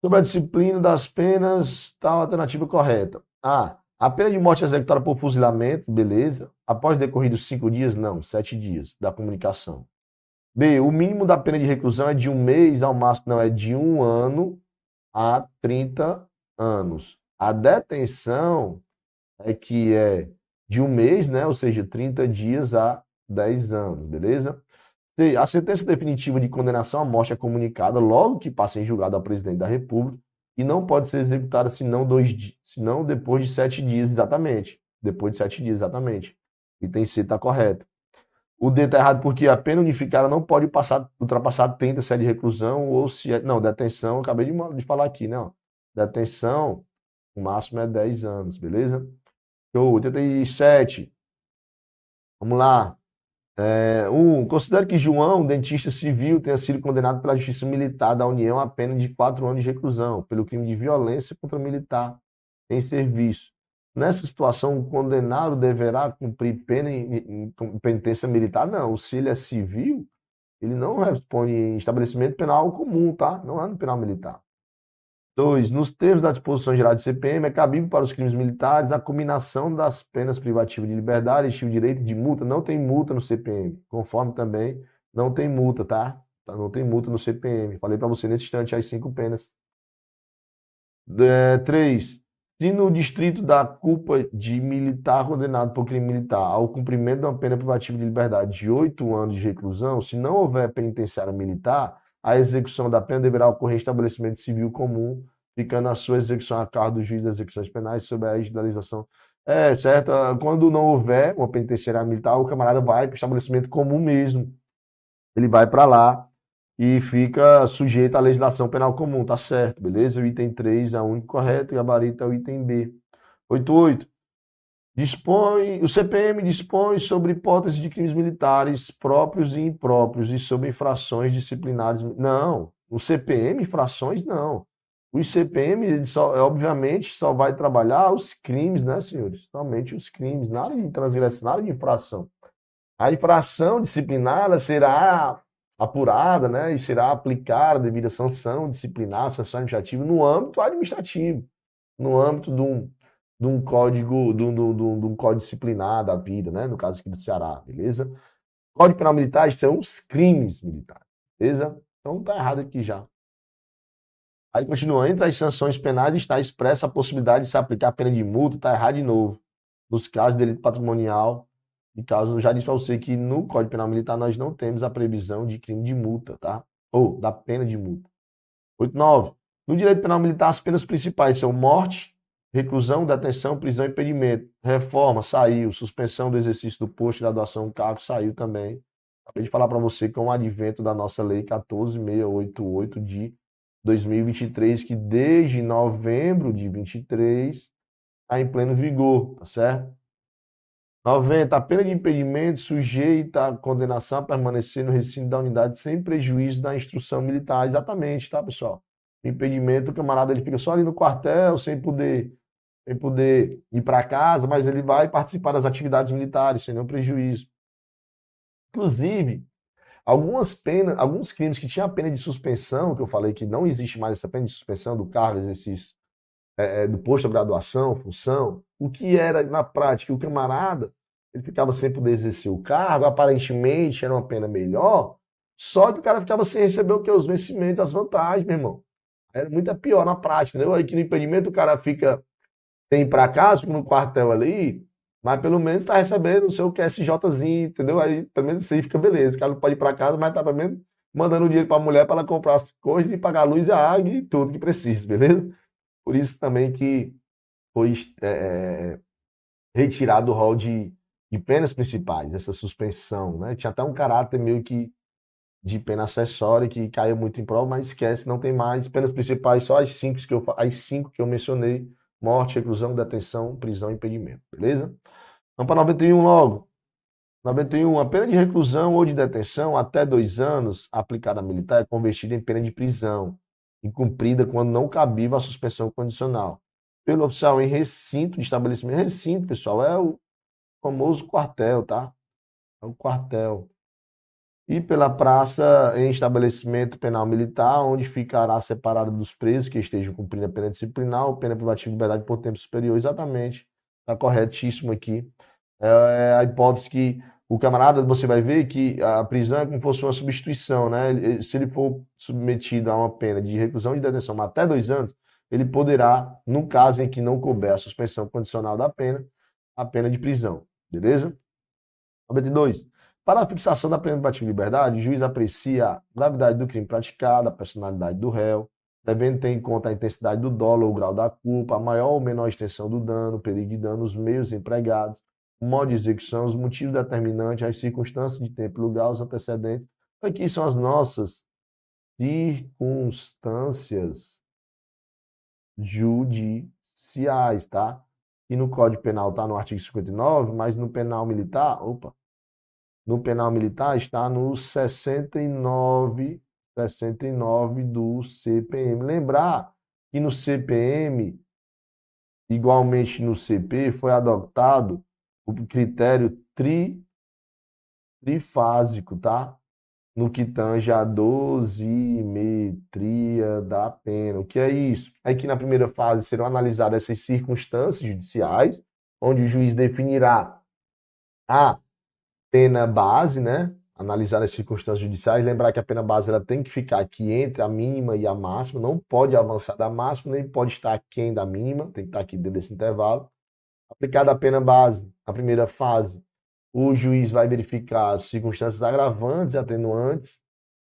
Sobre a disciplina das penas, tal alternativa correta. A. A pena de morte executada por fuzilamento, beleza. Após decorridos 5 dias, não, 7 dias da comunicação. B. O mínimo da pena de reclusão é de 1 mês, ao máximo, não, é de 1 ano. a 30 anos. A detenção é que é de 1 mês, né? Ou seja, 30 dias a 10 anos, beleza? A sentença definitiva de condenação à morte é comunicada logo que passa em julgado ao presidente da República e não pode ser executada senão depois de 7 dias, exatamente. Depois de 7 dias, exatamente. Item C está correto. O D está errado porque a pena unificada não pode ultrapassar 30 se é de reclusão ou se é. Não, detenção, acabei de falar aqui, né? Ó. Detenção, o máximo é 10 anos, beleza? Show, 87. Vamos lá. Considero que João, dentista civil, tenha sido condenado pela Justiça Militar da União a pena de 4 anos de reclusão pelo crime de violência contra militar em serviço. Nessa situação, o condenado deverá cumprir pena em penitência militar? Não. Se ele é civil, ele não responde em estabelecimento penal comum, tá? Não é no penal militar. 2. Nos termos da disposição geral do CPM, é cabível para os crimes militares a combinação das penas privativas de liberdade e o direito de multa. Não tem multa no CPM, conforme também não tem multa, tá? Não tem multa no CPM. Falei para você nesse instante as 5 penas. 3. Se no distrito da culpa de militar condenado por crime militar ao cumprimento de uma pena privativa de liberdade de 8 anos de reclusão, se não houver penitenciária militar, a execução da pena deverá ocorrer em estabelecimento civil comum, ficando a sua execução a cargo do juiz das execuções penais sob a legislação. Certo? Quando não houver uma penitenciária militar, o camarada vai para o estabelecimento comum mesmo. Ele vai para lá e fica sujeito à legislação penal comum, tá certo, beleza? O item 3 é o único correto, o gabarito é o item B. 88. O CPM dispõe sobre hipóteses de crimes militares próprios e impróprios e sobre infrações disciplinares. Não, o CPM, infrações, não. O CPM, obviamente, só vai trabalhar os crimes, né, senhores? Somente os crimes, nada de transgressão, nada de infração. A infração disciplinar ela será apurada, né, e será aplicada a devida sanção disciplinar, sanção administrativa no âmbito administrativo, no âmbito de um código, de um código disciplinar da vida, né, no caso aqui do Ceará, beleza? Código Penal Militar são os crimes militares, beleza? Então tá errado aqui já. Aí continua, entre as sanções penais está expressa a possibilidade de se aplicar a pena de multa, tá errado de novo. Nos casos de delito patrimonial, de caso, eu já disse para você que no Código Penal Militar nós não temos a previsão de crime de multa, tá? Ou da pena de multa. 89. No direito penal militar, as penas principais são morte, reclusão, detenção, prisão e impedimento. Reforma, saiu. Suspensão do exercício do posto, graduação, cargo, saiu também. Acabei de falar para você que é um advento da nossa lei 14.688 de 2023, que desde novembro de 23 está em pleno vigor, tá certo? 90. A pena de impedimento sujeita a condenação a permanecer no recinto da unidade sem prejuízo da instrução militar. Exatamente, tá, pessoal? O impedimento, o camarada ele fica só ali no quartel, sem poder ir para casa, mas ele vai participar das atividades militares sem nenhum prejuízo. Inclusive, alguns crimes que tinham a pena de suspensão, que eu falei que não existe mais essa pena de suspensão do cargo, exercício do posto de graduação, função, o que era na prática? O camarada ele ficava sem poder exercer o cargo, aparentemente era uma pena melhor, só que o cara ficava sem receber o que? Os vencimentos, as vantagens, meu irmão. Era muito pior na prática, entendeu? Aí que no impedimento o cara fica sem ir para casa, fica no quartel ali, mas pelo menos está recebendo o seu QSJzinho, entendeu? Aí pelo menos isso aí fica beleza. O cara não pode ir para casa, mas tá pelo menos mandando dinheiro para a mulher para ela comprar as coisas e pagar a luz e a água e tudo que precisa, beleza? Por isso também que foi retirado do rol de penas principais, essa suspensão, né? Tinha até um caráter meio que de pena acessória que caiu muito em prova, mas esquece, não tem mais. Penas principais só as cinco que eu mencionei: morte, reclusão, detenção, prisão e impedimento, beleza? Vamos para 91 logo. 91. A pena de reclusão ou de detenção até 2 anos aplicada a militar é convertida em pena de prisão, incumprida quando não cabível a suspensão condicional. Pelo oficial em recinto de estabelecimento. Recinto, pessoal, é o famoso quartel, tá? É o quartel. E pela praça em estabelecimento penal militar, onde ficará separado dos presos que estejam cumprindo a pena disciplinar ou pena privativa de liberdade por tempo superior. Exatamente. Está corretíssimo aqui. É a hipótese que o camarada, você vai ver que a prisão é como se fosse uma substituição, né? Se ele for submetido a uma pena de reclusão de detenção até 2 anos, ele poderá, no caso em que não couber a suspensão condicional da pena, a pena de prisão, beleza? 92. Para a fixação da pena privativa de liberdade, o juiz aprecia a gravidade do crime praticado, a personalidade do réu, devendo ter em conta a intensidade do dolo ou o grau da culpa, a maior ou menor extensão do dano, o perigo de dano, os meios empregados, o modo de execução, os motivos determinantes, as circunstâncias de tempo e lugar, os antecedentes. Aqui são as nossas circunstâncias judiciais, tá? E no Código Penal está no artigo 59, mas no penal militar, no penal militar está no 69 do CPM. Lembrar que no CPM, igualmente no CP, foi adotado o critério trifásico, tá? No que tange a dosimetria da pena. O que é isso? É que na primeira fase serão analisadas essas circunstâncias judiciais, onde o juiz definirá a pena base, né? Analisar as circunstâncias judiciais, lembrar que a pena base ela tem que ficar aqui entre a mínima e a máxima, não pode avançar da máxima, nem pode estar aquém da mínima, tem que estar aqui dentro desse intervalo. Aplicada a pena base, na primeira fase, o juiz vai verificar as circunstâncias agravantes e atenuantes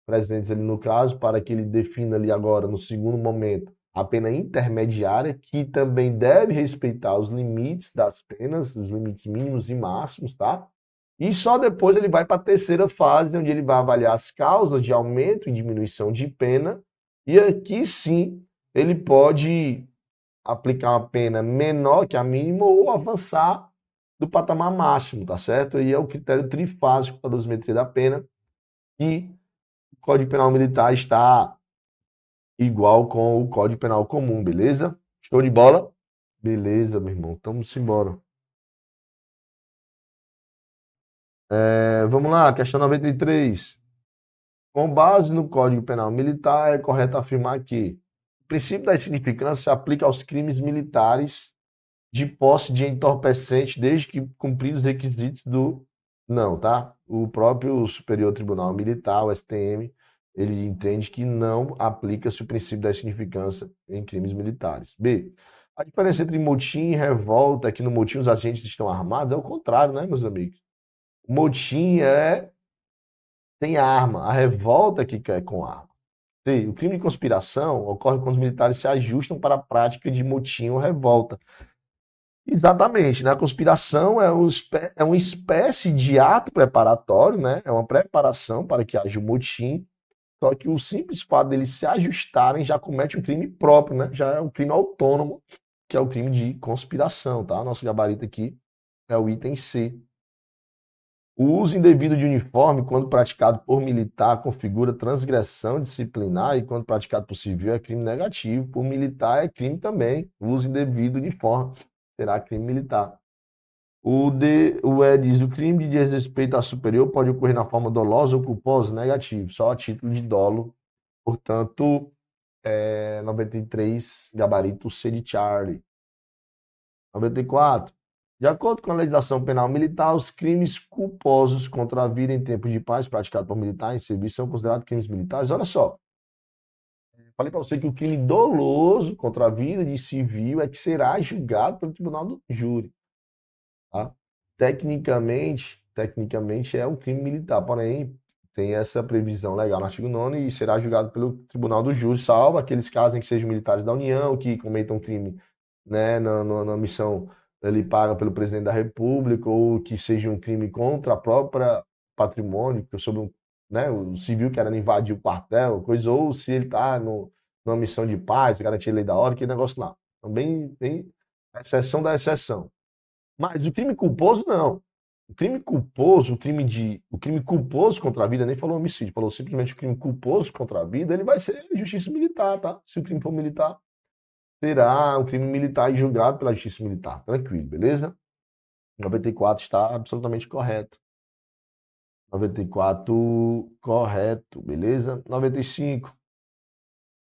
presentes ali no caso, para que ele defina ali agora, no segundo momento, a pena intermediária, que também deve respeitar os limites das penas, os limites mínimos e máximos, tá? E só depois ele vai para a terceira fase, onde ele vai avaliar as causas de aumento e diminuição de pena, e aqui sim ele pode aplicar uma pena menor que a mínima ou avançar do patamar máximo, tá certo? E é o critério trifásico para a dosimetria da pena, que o Código Penal Militar está igual com o Código Penal comum, beleza? Show de bola? Beleza, meu irmão, vamos embora. Vamos lá, questão 93. Com base no Código Penal Militar, é correto afirmar que o princípio da insignificância se aplica aos crimes militares de posse de entorpecente, desde que cumpridos os requisitos do... Não, tá? O próprio Superior Tribunal Militar, o STM, ele entende que não aplica-se o princípio da insignificância em crimes militares. B. A diferença entre motim e revolta é que no motim os agentes estão armados, é o contrário, né, meus amigos? O motim tem arma, a revolta que é com arma. C. O crime de conspiração ocorre quando os militares se ajustam para a prática de motim ou revolta. Exatamente, né? A conspiração é uma espécie de ato preparatório, né? É uma preparação para que haja o motim, só que o simples fato deles se ajustarem já comete um crime próprio, né? Já é um crime autônomo, que é o crime de conspiração, tá? Nosso gabarito aqui é o item C. O uso indevido de uniforme, quando praticado por militar, configura transgressão disciplinar e quando praticado por civil é crime negativo. Por militar é crime também. O uso indevido de uniforme será crime militar. O E diz: o crime de desrespeito a superior pode ocorrer na forma dolosa ou culposa, negativo, só a título de dolo. Portanto, 93, gabarito C de Charlie. 94. De acordo com a legislação penal militar, os crimes culposos contra a vida em tempo de paz praticados por militares em serviço são considerados crimes militares. Olha só, falei para você que o crime doloso contra a vida de civil é que será julgado pelo tribunal do júri. Tá? Tecnicamente é um crime militar, porém tem essa previsão legal no artigo 9º e será julgado pelo tribunal do júri, salvo aqueles casos em que sejam militares da União, que cometam crime, né, na missão ele paga pelo presidente da República, ou que seja um crime contra a própria patrimônio, sobre né, o civil querendo invadir o quartel, coisa, ou se ele está numa missão de paz, garantir a lei da ordem, aquele negócio lá. Então, bem exceção da exceção. Mas o crime culposo, não. O crime culposo, o crime culposo contra a vida, nem falou homicídio, falou simplesmente o crime culposo contra a vida, ele vai ser justiça militar, tá? Se o crime for militar, será um crime militar e julgado pela justiça militar. Tranquilo, beleza? 94 está absolutamente correto. 94, correto, beleza? 95.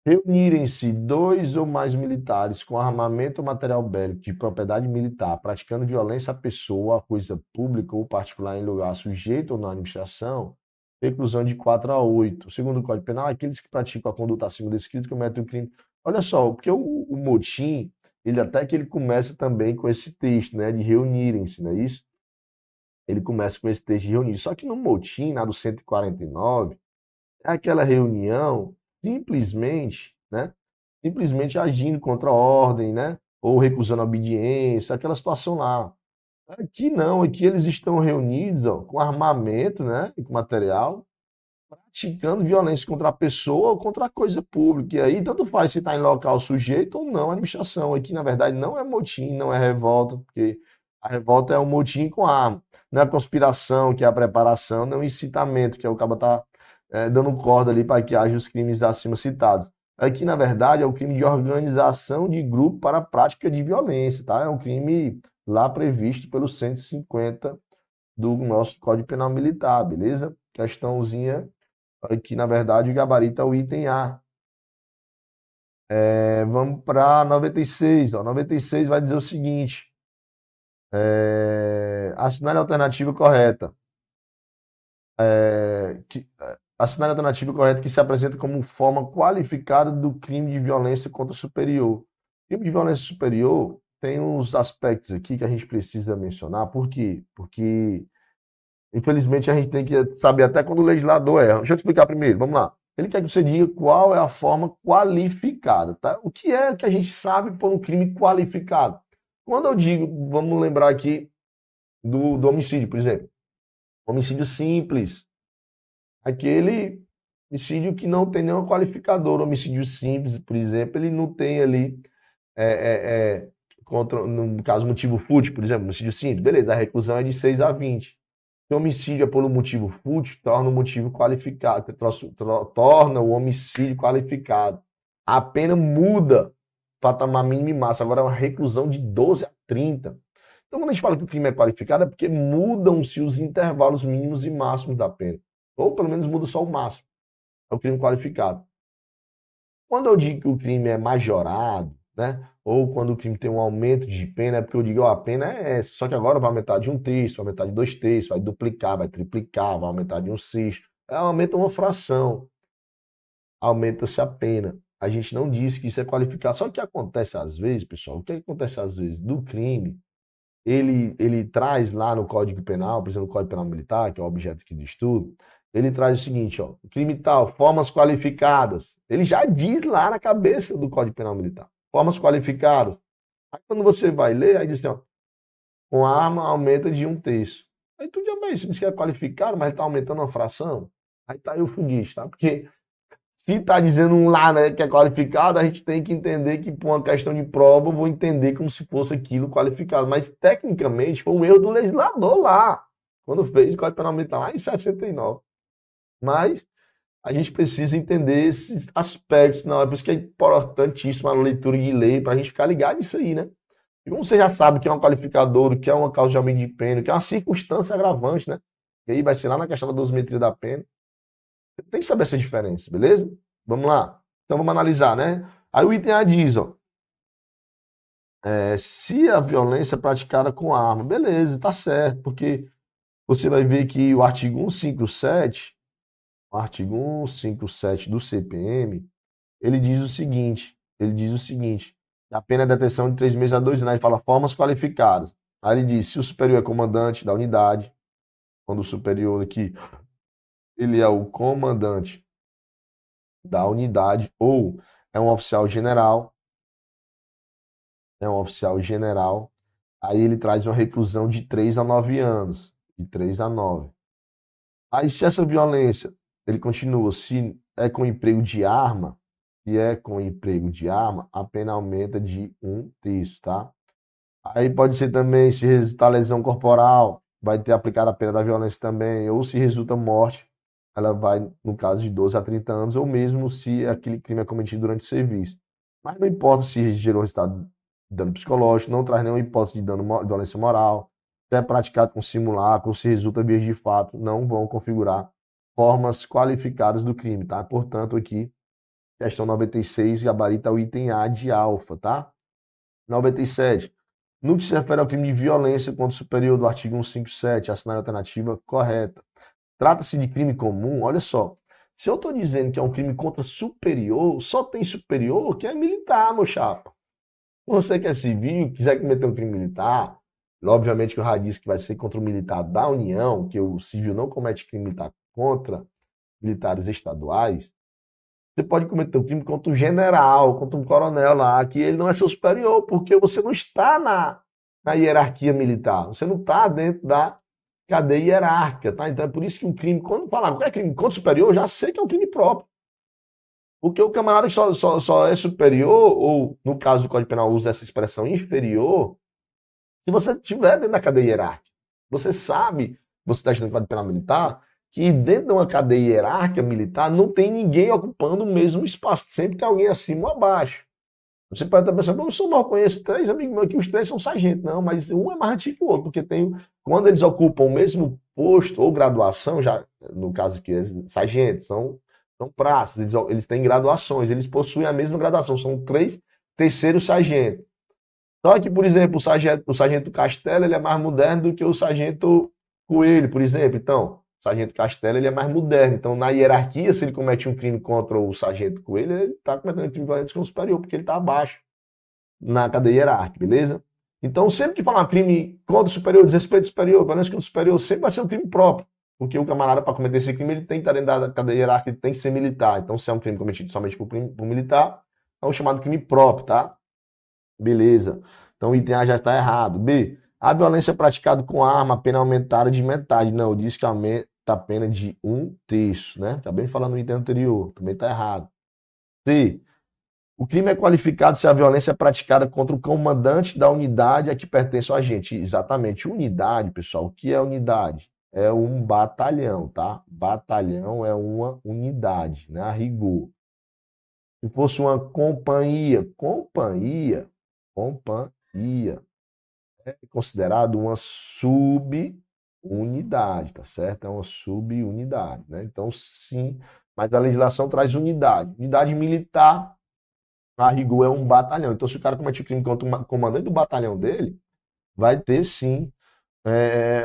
Reunirem-se dois ou mais militares com armamento ou material bélico de propriedade militar, praticando violência à pessoa, a coisa pública ou particular em lugar sujeito ou na administração, reclusão de 4 a 8. Segundo o Código Penal, aqueles que praticam a conduta acima descrita cometem o crime. Olha só, porque o motim, ele até que ele começa também com esse texto, né, de reunirem-se, não é isso? Ele começa com esse texto de reunir. Só que no motim, na do 149, é aquela reunião simplesmente, né? Simplesmente agindo contra a ordem, né? Ou recusando a obediência, aquela situação lá. Aqui não, aqui eles estão reunidos, ó, com armamento, né? E com material, praticando violência contra a pessoa ou contra a coisa pública. E aí, tanto faz se está em local sujeito ou não à administração. Aqui, na verdade, não é motim, não é revolta, porque a revolta é um motim com arma. Não é a conspiração, que é a preparação, não é o incitamento, que é o cara tá dando corda ali para que haja os crimes acima citados. Aqui, na verdade, é o crime de organização de grupo para a prática de violência, tá? É um crime lá previsto pelo 150 do nosso Código Penal Militar, beleza? Questãozinha aqui, na verdade, o gabarito é o item A. Vamos para 96. Ó. 96 vai dizer o seguinte: assinale a alternativa correta. Assinale a alternativa correta que se apresenta como forma qualificada do crime de violência contra o superior. Crime de violência superior tem uns aspectos aqui que a gente precisa mencionar. Por quê? Porque, infelizmente, a gente tem que saber até quando o legislador erra. Deixa eu te explicar primeiro, vamos lá. Ele quer que você diga qual é a forma qualificada, tá? O que é que a gente sabe por um crime qualificado? Quando eu digo, vamos lembrar aqui do homicídio, por exemplo. Homicídio simples. Aquele homicídio que não tem nenhum qualificador. Homicídio simples, por exemplo, ele não tem ali, contra, no caso, motivo fútil, por exemplo, homicídio simples. Beleza, a reclusão é de 6 a 20. Se o homicídio é por motivo fútil, torna o motivo qualificado, torna o homicídio qualificado. A pena muda, patamar mínimo e máximo. Agora é uma reclusão de 12 a 30. Então, quando a gente fala que o crime é qualificado, é porque mudam-se os intervalos mínimos e máximos da pena. Ou pelo menos muda só o máximo. É o crime qualificado. Quando eu digo que o crime é majorado, né? Ou quando o crime tem um aumento de pena, é porque eu digo, ó, a pena é essa, só que agora vai aumentar de 1/3, vai aumentar de 2/3, vai duplicar, vai triplicar, vai aumentar de 1/6. Aumenta uma fração, aumenta-se a pena. A gente não diz que isso é qualificado. Só que o que acontece às vezes, pessoal, o que acontece às vezes do crime, ele traz lá no Código Penal, por exemplo, no Código Penal Militar, que é o objeto aqui do estudo, ele traz o seguinte, ó, crime tal, formas qualificadas. Ele já diz lá na cabeça do Código Penal Militar, formas qualificadas. Aí quando você vai ler, aí diz assim, ó, com a arma aumenta de 1/3. Aí tu já isso diz que é qualificado, mas está aumentando uma fração. Aí tá aí o foguete, tá? Porque se está dizendo um lá, né, que é qualificado, a gente tem que entender que, por uma questão de prova, eu vou entender como se fosse aquilo qualificado. Mas, tecnicamente, foi um erro do legislador lá, quando fez o Código Penal Militar lá em 69. Mas a gente precisa entender esses aspectos, não é? Por isso que é importantíssima a leitura de lei, para a gente ficar ligado nisso aí, né? E como você já sabe que é um qualificador, o que é uma causa de aumento de pena, o que é uma circunstância agravante, né? E aí vai ser lá na questão da dosimetria da pena. Você tem que saber essa diferença, beleza? Vamos lá. Então vamos analisar, né? Aí o item A diz, ó, se a violência é praticada com arma, beleza, tá certo, porque você vai ver que o artigo 157, do CPM, ele diz o seguinte, a pena é detenção de 3 meses a 2 anos, aí fala formas qualificadas. Aí ele diz, se o superior é comandante da unidade, quando o superior aqui, ele é o comandante da unidade, ou é um oficial general, aí ele traz uma reclusão de 3 a 9 anos, de 3 a 9. Aí se essa violência, ele continua, se é com emprego de arma, a pena aumenta de 1/3, tá? Aí pode ser também, se resultar lesão corporal, vai ter aplicado a pena da violência também, ou se resulta morte, ela vai, no caso, de 12 a 30 anos, ou mesmo se aquele crime é cometido durante o serviço. Mas não importa se gerou resultado de dano psicológico, não traz nenhuma hipótese de dano de violência moral, se é praticado com simulacro, ou se resulta vias de fato, não vão configurar formas qualificadas do crime, tá? Portanto, aqui Questão 96, gabarita o item A de alfa, tá? 97. No que se refere ao crime de violência contra o superior do artigo 157, assinar a alternativa correta. Trata-se de crime comum, olha só. Se eu estou dizendo que é um crime contra superior, só tem superior que é militar, meu chapa. Se você que é civil, quiser cometer um crime militar, obviamente que eu já disse que vai ser contra o militar da União, que o civil não comete crime militar contra militares estaduais, você pode cometer um crime contra um general, contra um coronel lá, que ele não é seu superior, porque você não está na hierarquia militar, você não está dentro da cadeia hierárquica, tá? Então é por isso que um crime, quando falar qualquer crime contra superior, eu já sei que é um crime próprio. Porque o camarada que só é superior, ou no caso do Código Penal usa essa expressão inferior, se você estiver dentro da cadeia hierárquica. Você sabe, você está estudando o Código Penal Militar, que dentro de uma cadeia hierárquica militar não tem ninguém ocupando o mesmo espaço, sempre tem alguém acima ou abaixo. Você pode estar pensando, eu só mal conheço 3 amigos meus, que os 3 são sargentos. Não, mas um é mais antigo que o outro, porque quando eles ocupam o mesmo posto ou graduação, já no caso aqui, sargentos, são praças, eles têm graduações, eles possuem a mesma graduação, são 3 terceiros sargentos. Só que, por exemplo, o sargento Castelo ele é mais moderno do que o sargento Coelho, por exemplo. Então, o sargento Castelo ele é mais moderno. Então, na hierarquia, se ele comete um crime contra o sargento Coelho, ele está cometendo um crime violento com o superior, porque ele está abaixo na cadeia hierárquica, beleza? Então, sempre que falar crime contra o superior, desrespeito ao superior, violência contra o superior, sempre vai ser um crime próprio. Porque o camarada, para cometer esse crime, ele tem que estar dentro da cadeia hierárquica, ele tem que ser militar. Então, se é um crime cometido somente por militar, é o chamado crime próprio, tá? Beleza. Então o item A já está errado. B. A violência praticada com arma, a pena aumentada de metade. Não, diz que aumenta a pena de 1/3, né? Acabei de falar no item anterior. Também está errado. C. O crime é qualificado se a violência é praticada contra o comandante da unidade a que pertence o agente. Exatamente. Unidade, pessoal. O que é unidade? É um batalhão, tá? Batalhão é uma unidade, né? A rigor. Se fosse uma companhia é considerado uma subunidade, tá certo? É uma subunidade, né? Então, sim, mas a legislação traz unidade. Unidade militar, a rigor, é um batalhão. Então, se o cara comete o crime contra o comandante do batalhão dele, vai ter, sim,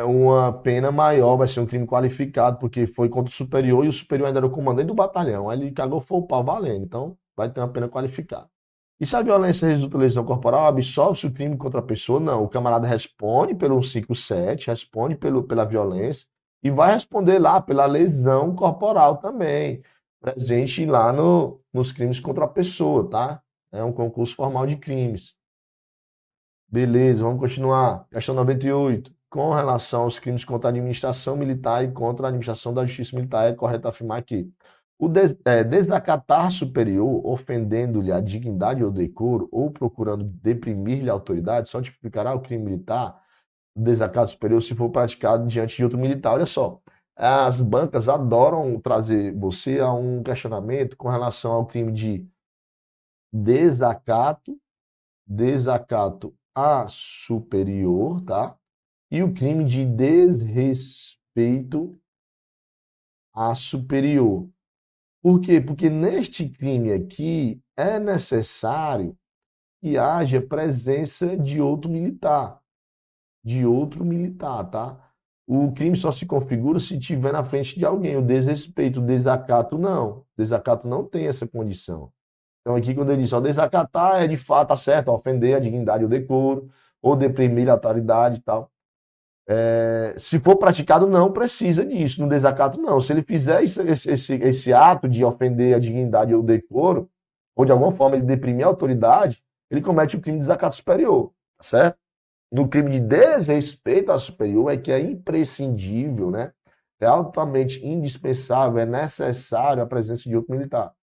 uma pena maior, vai ser um crime qualificado, porque foi contra o superior, e o superior ainda era o comandante do batalhão. Aí ele cagou, foi o pau valendo. Então, vai ter uma pena qualificada. E se a violência resulta em lesão corporal, absolve-se o crime contra a pessoa? Não. O camarada responde pelo 157, responde pela violência e vai responder lá pela lesão corporal também, presente lá nos crimes contra a pessoa, tá? É um concurso formal de crimes. Beleza, vamos continuar. Questão 98. Com relação aos crimes contra a administração militar e contra a administração da justiça militar, é correto afirmar que o desacatar superior, ofendendo-lhe a dignidade ou decoro, ou procurando deprimir-lhe a autoridade, só tipificará o crime militar, o desacato superior, se for praticado diante de outro militar. Olha só, as bancas adoram trazer você a um questionamento com relação ao crime de desacato a superior, tá? E o crime de desrespeito a superior. Por quê? Porque neste crime aqui é necessário que haja presença de outro militar, tá? O crime só se configura se tiver na frente de alguém. O desrespeito, o desacato não. O desacato não tem essa condição. Então aqui quando ele diz, ó, desacatar é de fato, tá certo, ofender a dignidade ou decoro, ou deprimir a autoridade e tal. Se for praticado, não precisa disso. No desacato, não. Se ele fizer esse ato de ofender a dignidade ou o decoro, ou de alguma forma ele deprimir a autoridade, ele comete o crime de desacato superior, tá certo? No crime de desrespeito ao superior é que é imprescindível, né? É altamente indispensável, é necessário a presença de outro militar.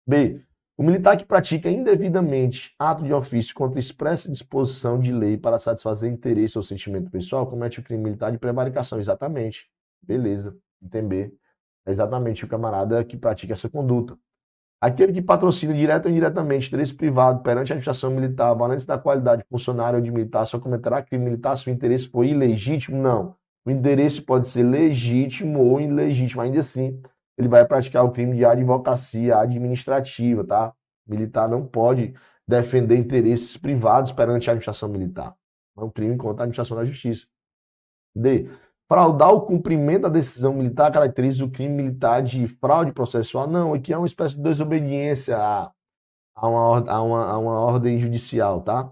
B. O militar que pratica indevidamente ato de ofício contra expressa disposição de lei para satisfazer interesse ou sentimento pessoal comete o crime militar de prevaricação. Exatamente. Beleza. Item B. É exatamente o camarada que pratica essa conduta. Aquele que patrocina direto ou indiretamente interesse privado perante a administração militar, valendo-se da qualidade de funcionário ou de militar, só cometerá crime militar se o interesse for ilegítimo? Não. O interesse pode ser legítimo ou ilegítimo. Ainda assim, ele vai praticar o crime de advocacia administrativa, tá? Militar não pode defender interesses privados perante a administração militar. É um crime contra a administração da justiça. D. Fraudar o cumprimento da decisão militar caracteriza o crime militar de fraude processual? Não, aqui é uma espécie de desobediência a uma ordem judicial, tá?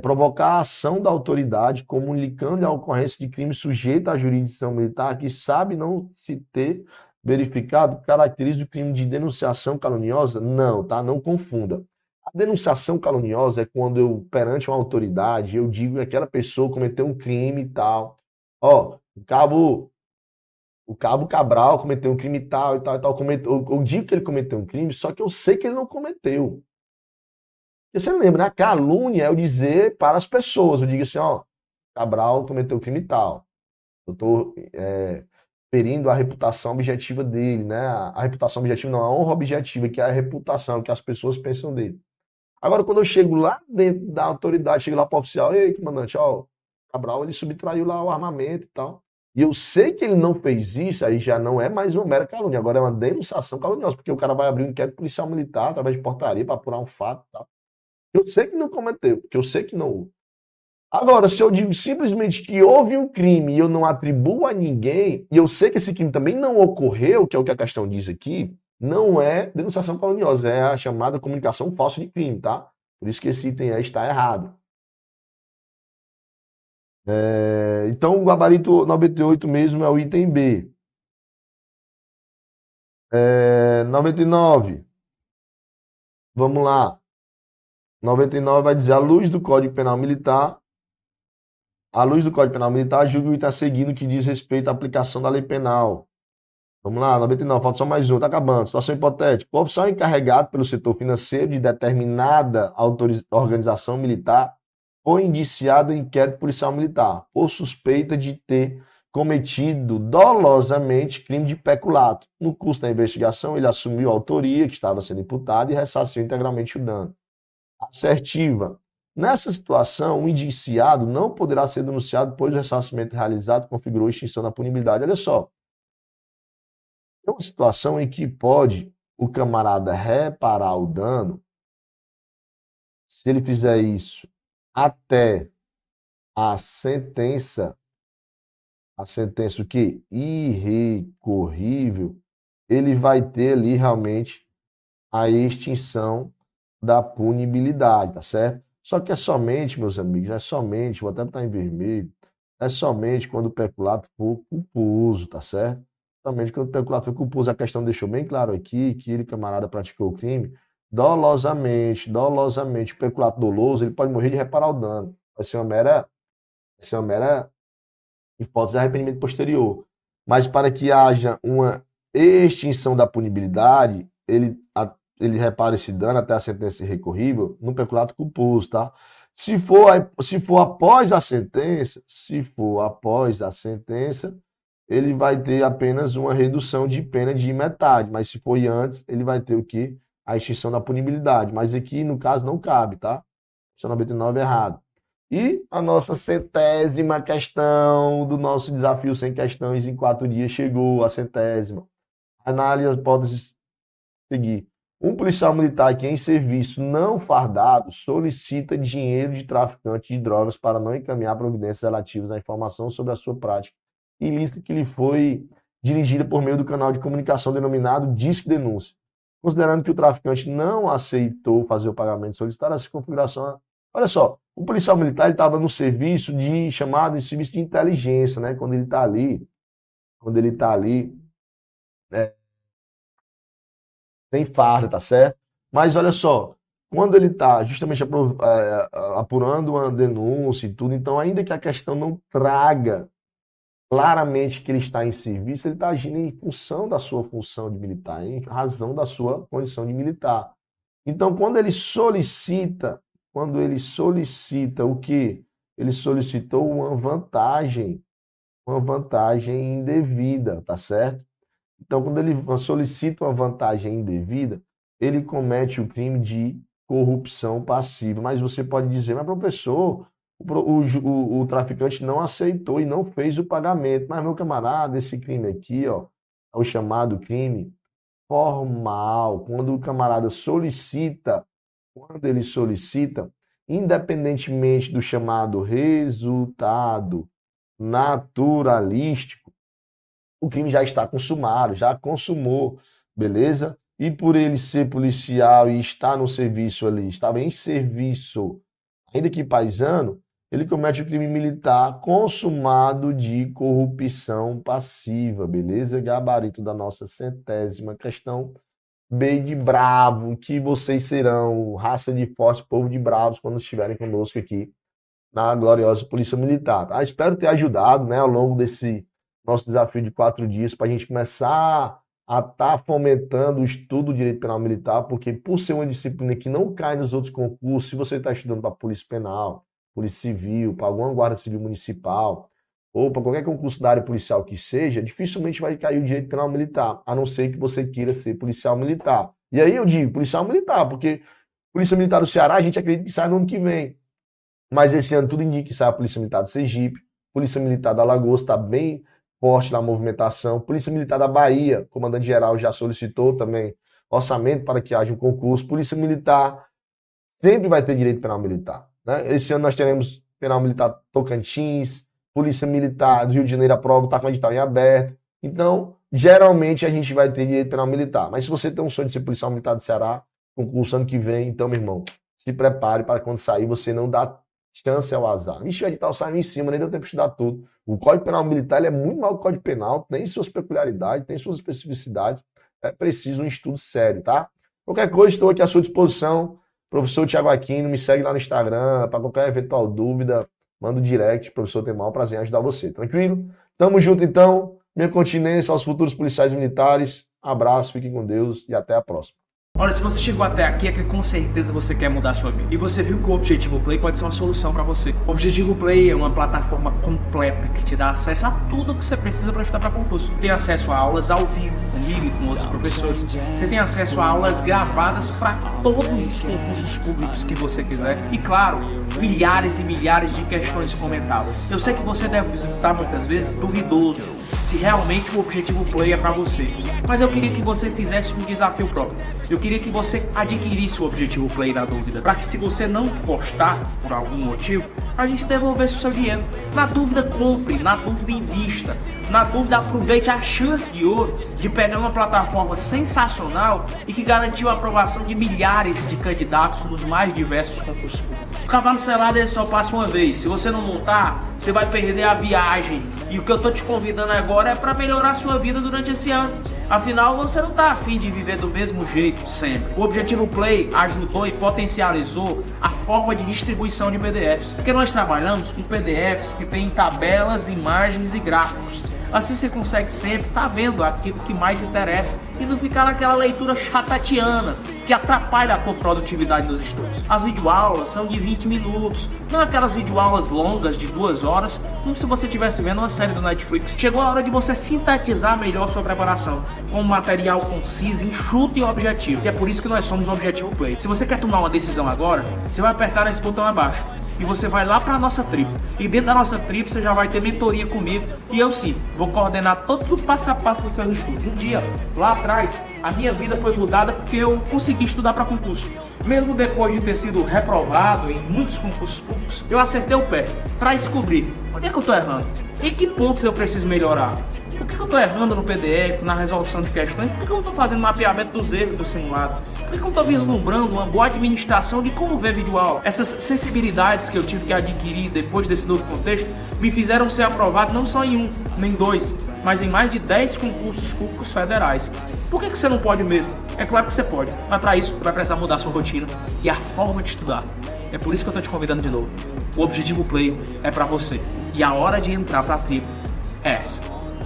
Provocar a ação da autoridade comunicando a ocorrência de crime sujeito à jurisdição militar que sabe não se ter verificado caracteriza o crime de denunciação caluniosa? Não, tá? Não confunda. A denunciação caluniosa é quando eu, perante uma autoridade, eu digo que aquela pessoa cometeu um crime e tal. Ó, o cabo Cabral cometeu um crime tal e tal e tal. Eu digo que ele cometeu um crime, só que eu sei que ele não cometeu. Você lembra, né? A calúnia é eu dizer para as pessoas, eu digo assim, ó, Cabral cometeu crime tal. Eu estou ferindo a reputação objetiva dele, né? A reputação objetiva não, a honra objetiva, que é a reputação, que as pessoas pensam dele. Agora, quando eu chego lá dentro da autoridade, chego lá para o oficial, ei, comandante, ó, Cabral, ele subtraiu lá o armamento e tal. E eu sei que ele não fez isso, aí já não é mais uma mera calúnia, agora é uma denunciação caluniosa, porque o cara vai abrir um inquérito policial militar através de portaria para apurar um fato e tal. Eu sei que não cometeu, porque eu sei que não houve. Agora, se eu digo simplesmente que houve um crime e eu não atribuo a ninguém, e eu sei que esse crime também não ocorreu, que é o que a questão diz aqui, não é denunciação caluniosa, é a chamada comunicação falsa de crime, tá? Por isso que esse item aí está errado. Então, o gabarito 98 mesmo é o item B. 99. Vamos lá. 99 vai dizer, à luz do Código Penal Militar, julga o item a seguir no que diz respeito à aplicação da lei penal. Vamos lá, 99, falta só mais um, tá acabando. Situação hipotética. O oficial encarregado pelo setor financeiro de determinada organização militar foi indiciado em inquérito policial militar por suspeita de ter cometido dolosamente crime de peculato. No curso da investigação, ele assumiu a autoria que estava sendo imputada e ressarciu integralmente o dano. Assertiva. Nessa situação, o indiciado não poderá ser denunciado, pois o ressarcimento realizado configurou a extinção da punibilidade. Olha só. É uma situação em que pode o camarada reparar o dano, se ele fizer isso até a sentença o quê? Irrecorrível, ele vai ter ali realmente a extinção da punibilidade, tá certo? Só que é somente, meus amigos, é somente, vou até botar em vermelho, é somente quando o peculato for culposo, tá certo? Somente quando o peculato for culposo, a questão deixou bem claro aqui que ele, camarada, praticou o crime dolosamente, o peculato doloso, ele pode morrer de reparar o dano. Vai ser uma mera hipótese de arrependimento posterior. Mas para que haja uma extinção da punibilidade, ele repara esse dano até a sentença irrecorrível no peculato culposo, tá? Se for após a sentença, ele vai ter apenas uma redução de pena de metade, mas se for antes, ele vai ter o quê? A extinção da punibilidade. Mas aqui, no caso, não cabe, tá? Opção 99 é errado. E a nossa 100ª questão do nosso desafio 100 questões em 4 dias chegou, a 100ª. Análise as hipóteses seguir. Um policial militar que em serviço não fardado solicita dinheiro de traficante de drogas para não encaminhar providências relativas à informação sobre a sua prática ilícita que lhe foi dirigida por meio do canal de comunicação denominado Disque Denúncia. Considerando que o traficante não aceitou fazer o pagamento solicitado, essa configuração... Olha só, o policial militar estava no serviço chamado de serviço de inteligência, né? Quando ele está ali, tem farda, tá certo? Mas olha só, quando ele está justamente apurando uma denúncia e tudo, então ainda que a questão não traga claramente que ele está em serviço, ele está agindo em função da sua função de militar, em razão da sua condição de militar. Então, quando ele solicita o quê? Ele solicitou uma vantagem indevida, tá certo? Então, quando ele solicita uma vantagem indevida, ele comete o crime de corrupção passiva. Mas você pode dizer, mas professor, o traficante não aceitou e não fez o pagamento. Mas, meu camarada, esse crime aqui, ó, é o chamado crime formal. Quando o camarada solicita, independentemente do chamado resultado naturalístico, o crime já está consumado, já consumou, beleza? E por ele ser policial e estar no serviço ali, estava em serviço, ainda que paisano, ele comete o crime militar consumado de corrupção passiva, beleza? Gabarito da nossa 100ª questão. B de bravo, que vocês serão raça de forte, povo de bravos, quando estiverem conosco aqui na gloriosa Polícia Militar. Tá? Espero ter ajudado, né, ao longo desse nosso desafio de 4 dias, para a gente começar a estar fomentando o estudo do direito penal militar, porque por ser uma disciplina que não cai nos outros concursos, se você está estudando para Polícia Penal, Polícia Civil, para alguma Guarda Civil Municipal, ou para qualquer concurso da área policial que seja, dificilmente vai cair o direito penal militar, a não ser que você queira ser policial militar. E aí eu digo policial militar, porque Polícia Militar do Ceará a gente acredita que sai no ano que vem. Mas esse ano tudo indica que sai a Polícia Militar do Sergipe, Polícia Militar da Alagoas está bem forte na movimentação, Polícia Militar da Bahia, o comandante-geral já solicitou também orçamento para que haja um concurso, Polícia Militar sempre vai ter direito penal militar. Né? Esse ano nós teremos penal militar Tocantins, Polícia Militar do Rio de Janeiro, a prova está com o edital em aberto. Então, geralmente a gente vai ter direito penal militar. Mas se você tem um sonho de ser policial militar do Ceará, concurso ano que vem, então, meu irmão, se prepare para quando sair você não dá chance ao azar. Vixe, o edital saiu em cima, nem deu tempo de estudar tudo. O Código Penal Militar ele é muito maior que o Código Penal, tem suas peculiaridades, tem suas especificidades. É preciso um estudo sério, tá? Qualquer coisa, estou aqui à sua disposição. Professor Thiago Aquino, me segue lá no Instagram, para qualquer eventual dúvida, manda um direct, professor, tem maior prazer em ajudar você. Tranquilo? Tamo junto, então. Minha continência aos futuros policiais militares. Abraço, fiquem com Deus e até a próxima. Olha, se você chegou até aqui é que com certeza você quer mudar a sua vida. E você viu que o Objetivo Play pode ser uma solução para você. O Objetivo Play é uma plataforma completa que te dá acesso a tudo que você precisa para estudar para concurso. Tem acesso a aulas ao vivo, comigo e com outros professores. Você tem acesso a aulas gravadas para todos os concursos públicos que você quiser. E claro, milhares e milhares de questões comentadas. Eu sei que você deve estar muitas vezes duvidoso se realmente o Objetivo Play é para você. Mas eu queria que você fizesse um desafio próprio. Eu queria que você adquirisse o Objetivo Play na dúvida, para que se você não gostar por algum motivo, a gente devolvesse o seu dinheiro. Na dúvida, compre, na dúvida, invista. Na dúvida, aproveite a chance de ouro de pegar uma plataforma sensacional e que garantiu a aprovação de milhares de candidatos nos mais diversos concursos públicos. O cavalo selado ele só passa uma vez. Se você não montar, você vai perder a viagem. E o que eu tô te convidando agora é para melhorar a sua vida durante esse ano. Afinal, você não tá afim de viver do mesmo jeito sempre. O Objetivo Play ajudou e potencializou a forma de distribuição de PDFs. Porque nós trabalhamos com PDFs que tem tabelas, imagens e gráficos. Assim você consegue sempre estar vendo aquilo que mais interessa e não ficar naquela leitura chatatiana que atrapalha a tua produtividade nos estudos. As videoaulas são de 20 minutos, não aquelas videoaulas longas de 2 horas, como se você estivesse vendo uma série do Netflix. Chegou a hora de você sintetizar melhor sua preparação, com um material conciso, enxuto e objetivo. E é por isso que nós somos o Objetivo Play. Se você quer tomar uma decisão agora, você vai apertar nesse botão abaixo. E você vai lá para a nossa tribo. E dentro da nossa tribo você já vai ter mentoria comigo. E eu sim, vou coordenar todo o passo a passo dos seus estudos. Um dia, lá atrás, a minha vida foi mudada porque eu consegui estudar para concurso. Mesmo depois de ter sido reprovado em muitos concursos públicos, eu acertei o pé para descobrir onde é que eu estou errando. Em que pontos eu preciso melhorar. Por que eu estou errando no PDF, na resolução de questões? Por que eu não estou fazendo mapeamento dos erros do simulado? Por que eu não estou vislumbrando uma boa administração de como ver videoaula? Essas sensibilidades que eu tive que adquirir depois desse novo contexto me fizeram ser aprovado não só em 1, nem 2, mas em mais de 10 concursos públicos federais. Por que você não pode mesmo? É claro que você pode, mas para isso vai precisar mudar a sua rotina e a forma de estudar. É por isso que eu estou te convidando de novo. O Objetivo Play é para você e a hora de entrar para a tribo é essa.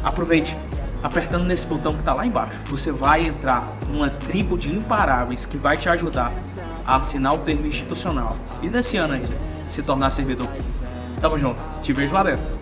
Aproveite, apertando nesse botão que está lá embaixo. Você vai entrar numa tribo de imparáveis que vai te ajudar a assinar o termo institucional e nesse ano ainda se tornar servidor público. Tamo junto, te vejo lá dentro.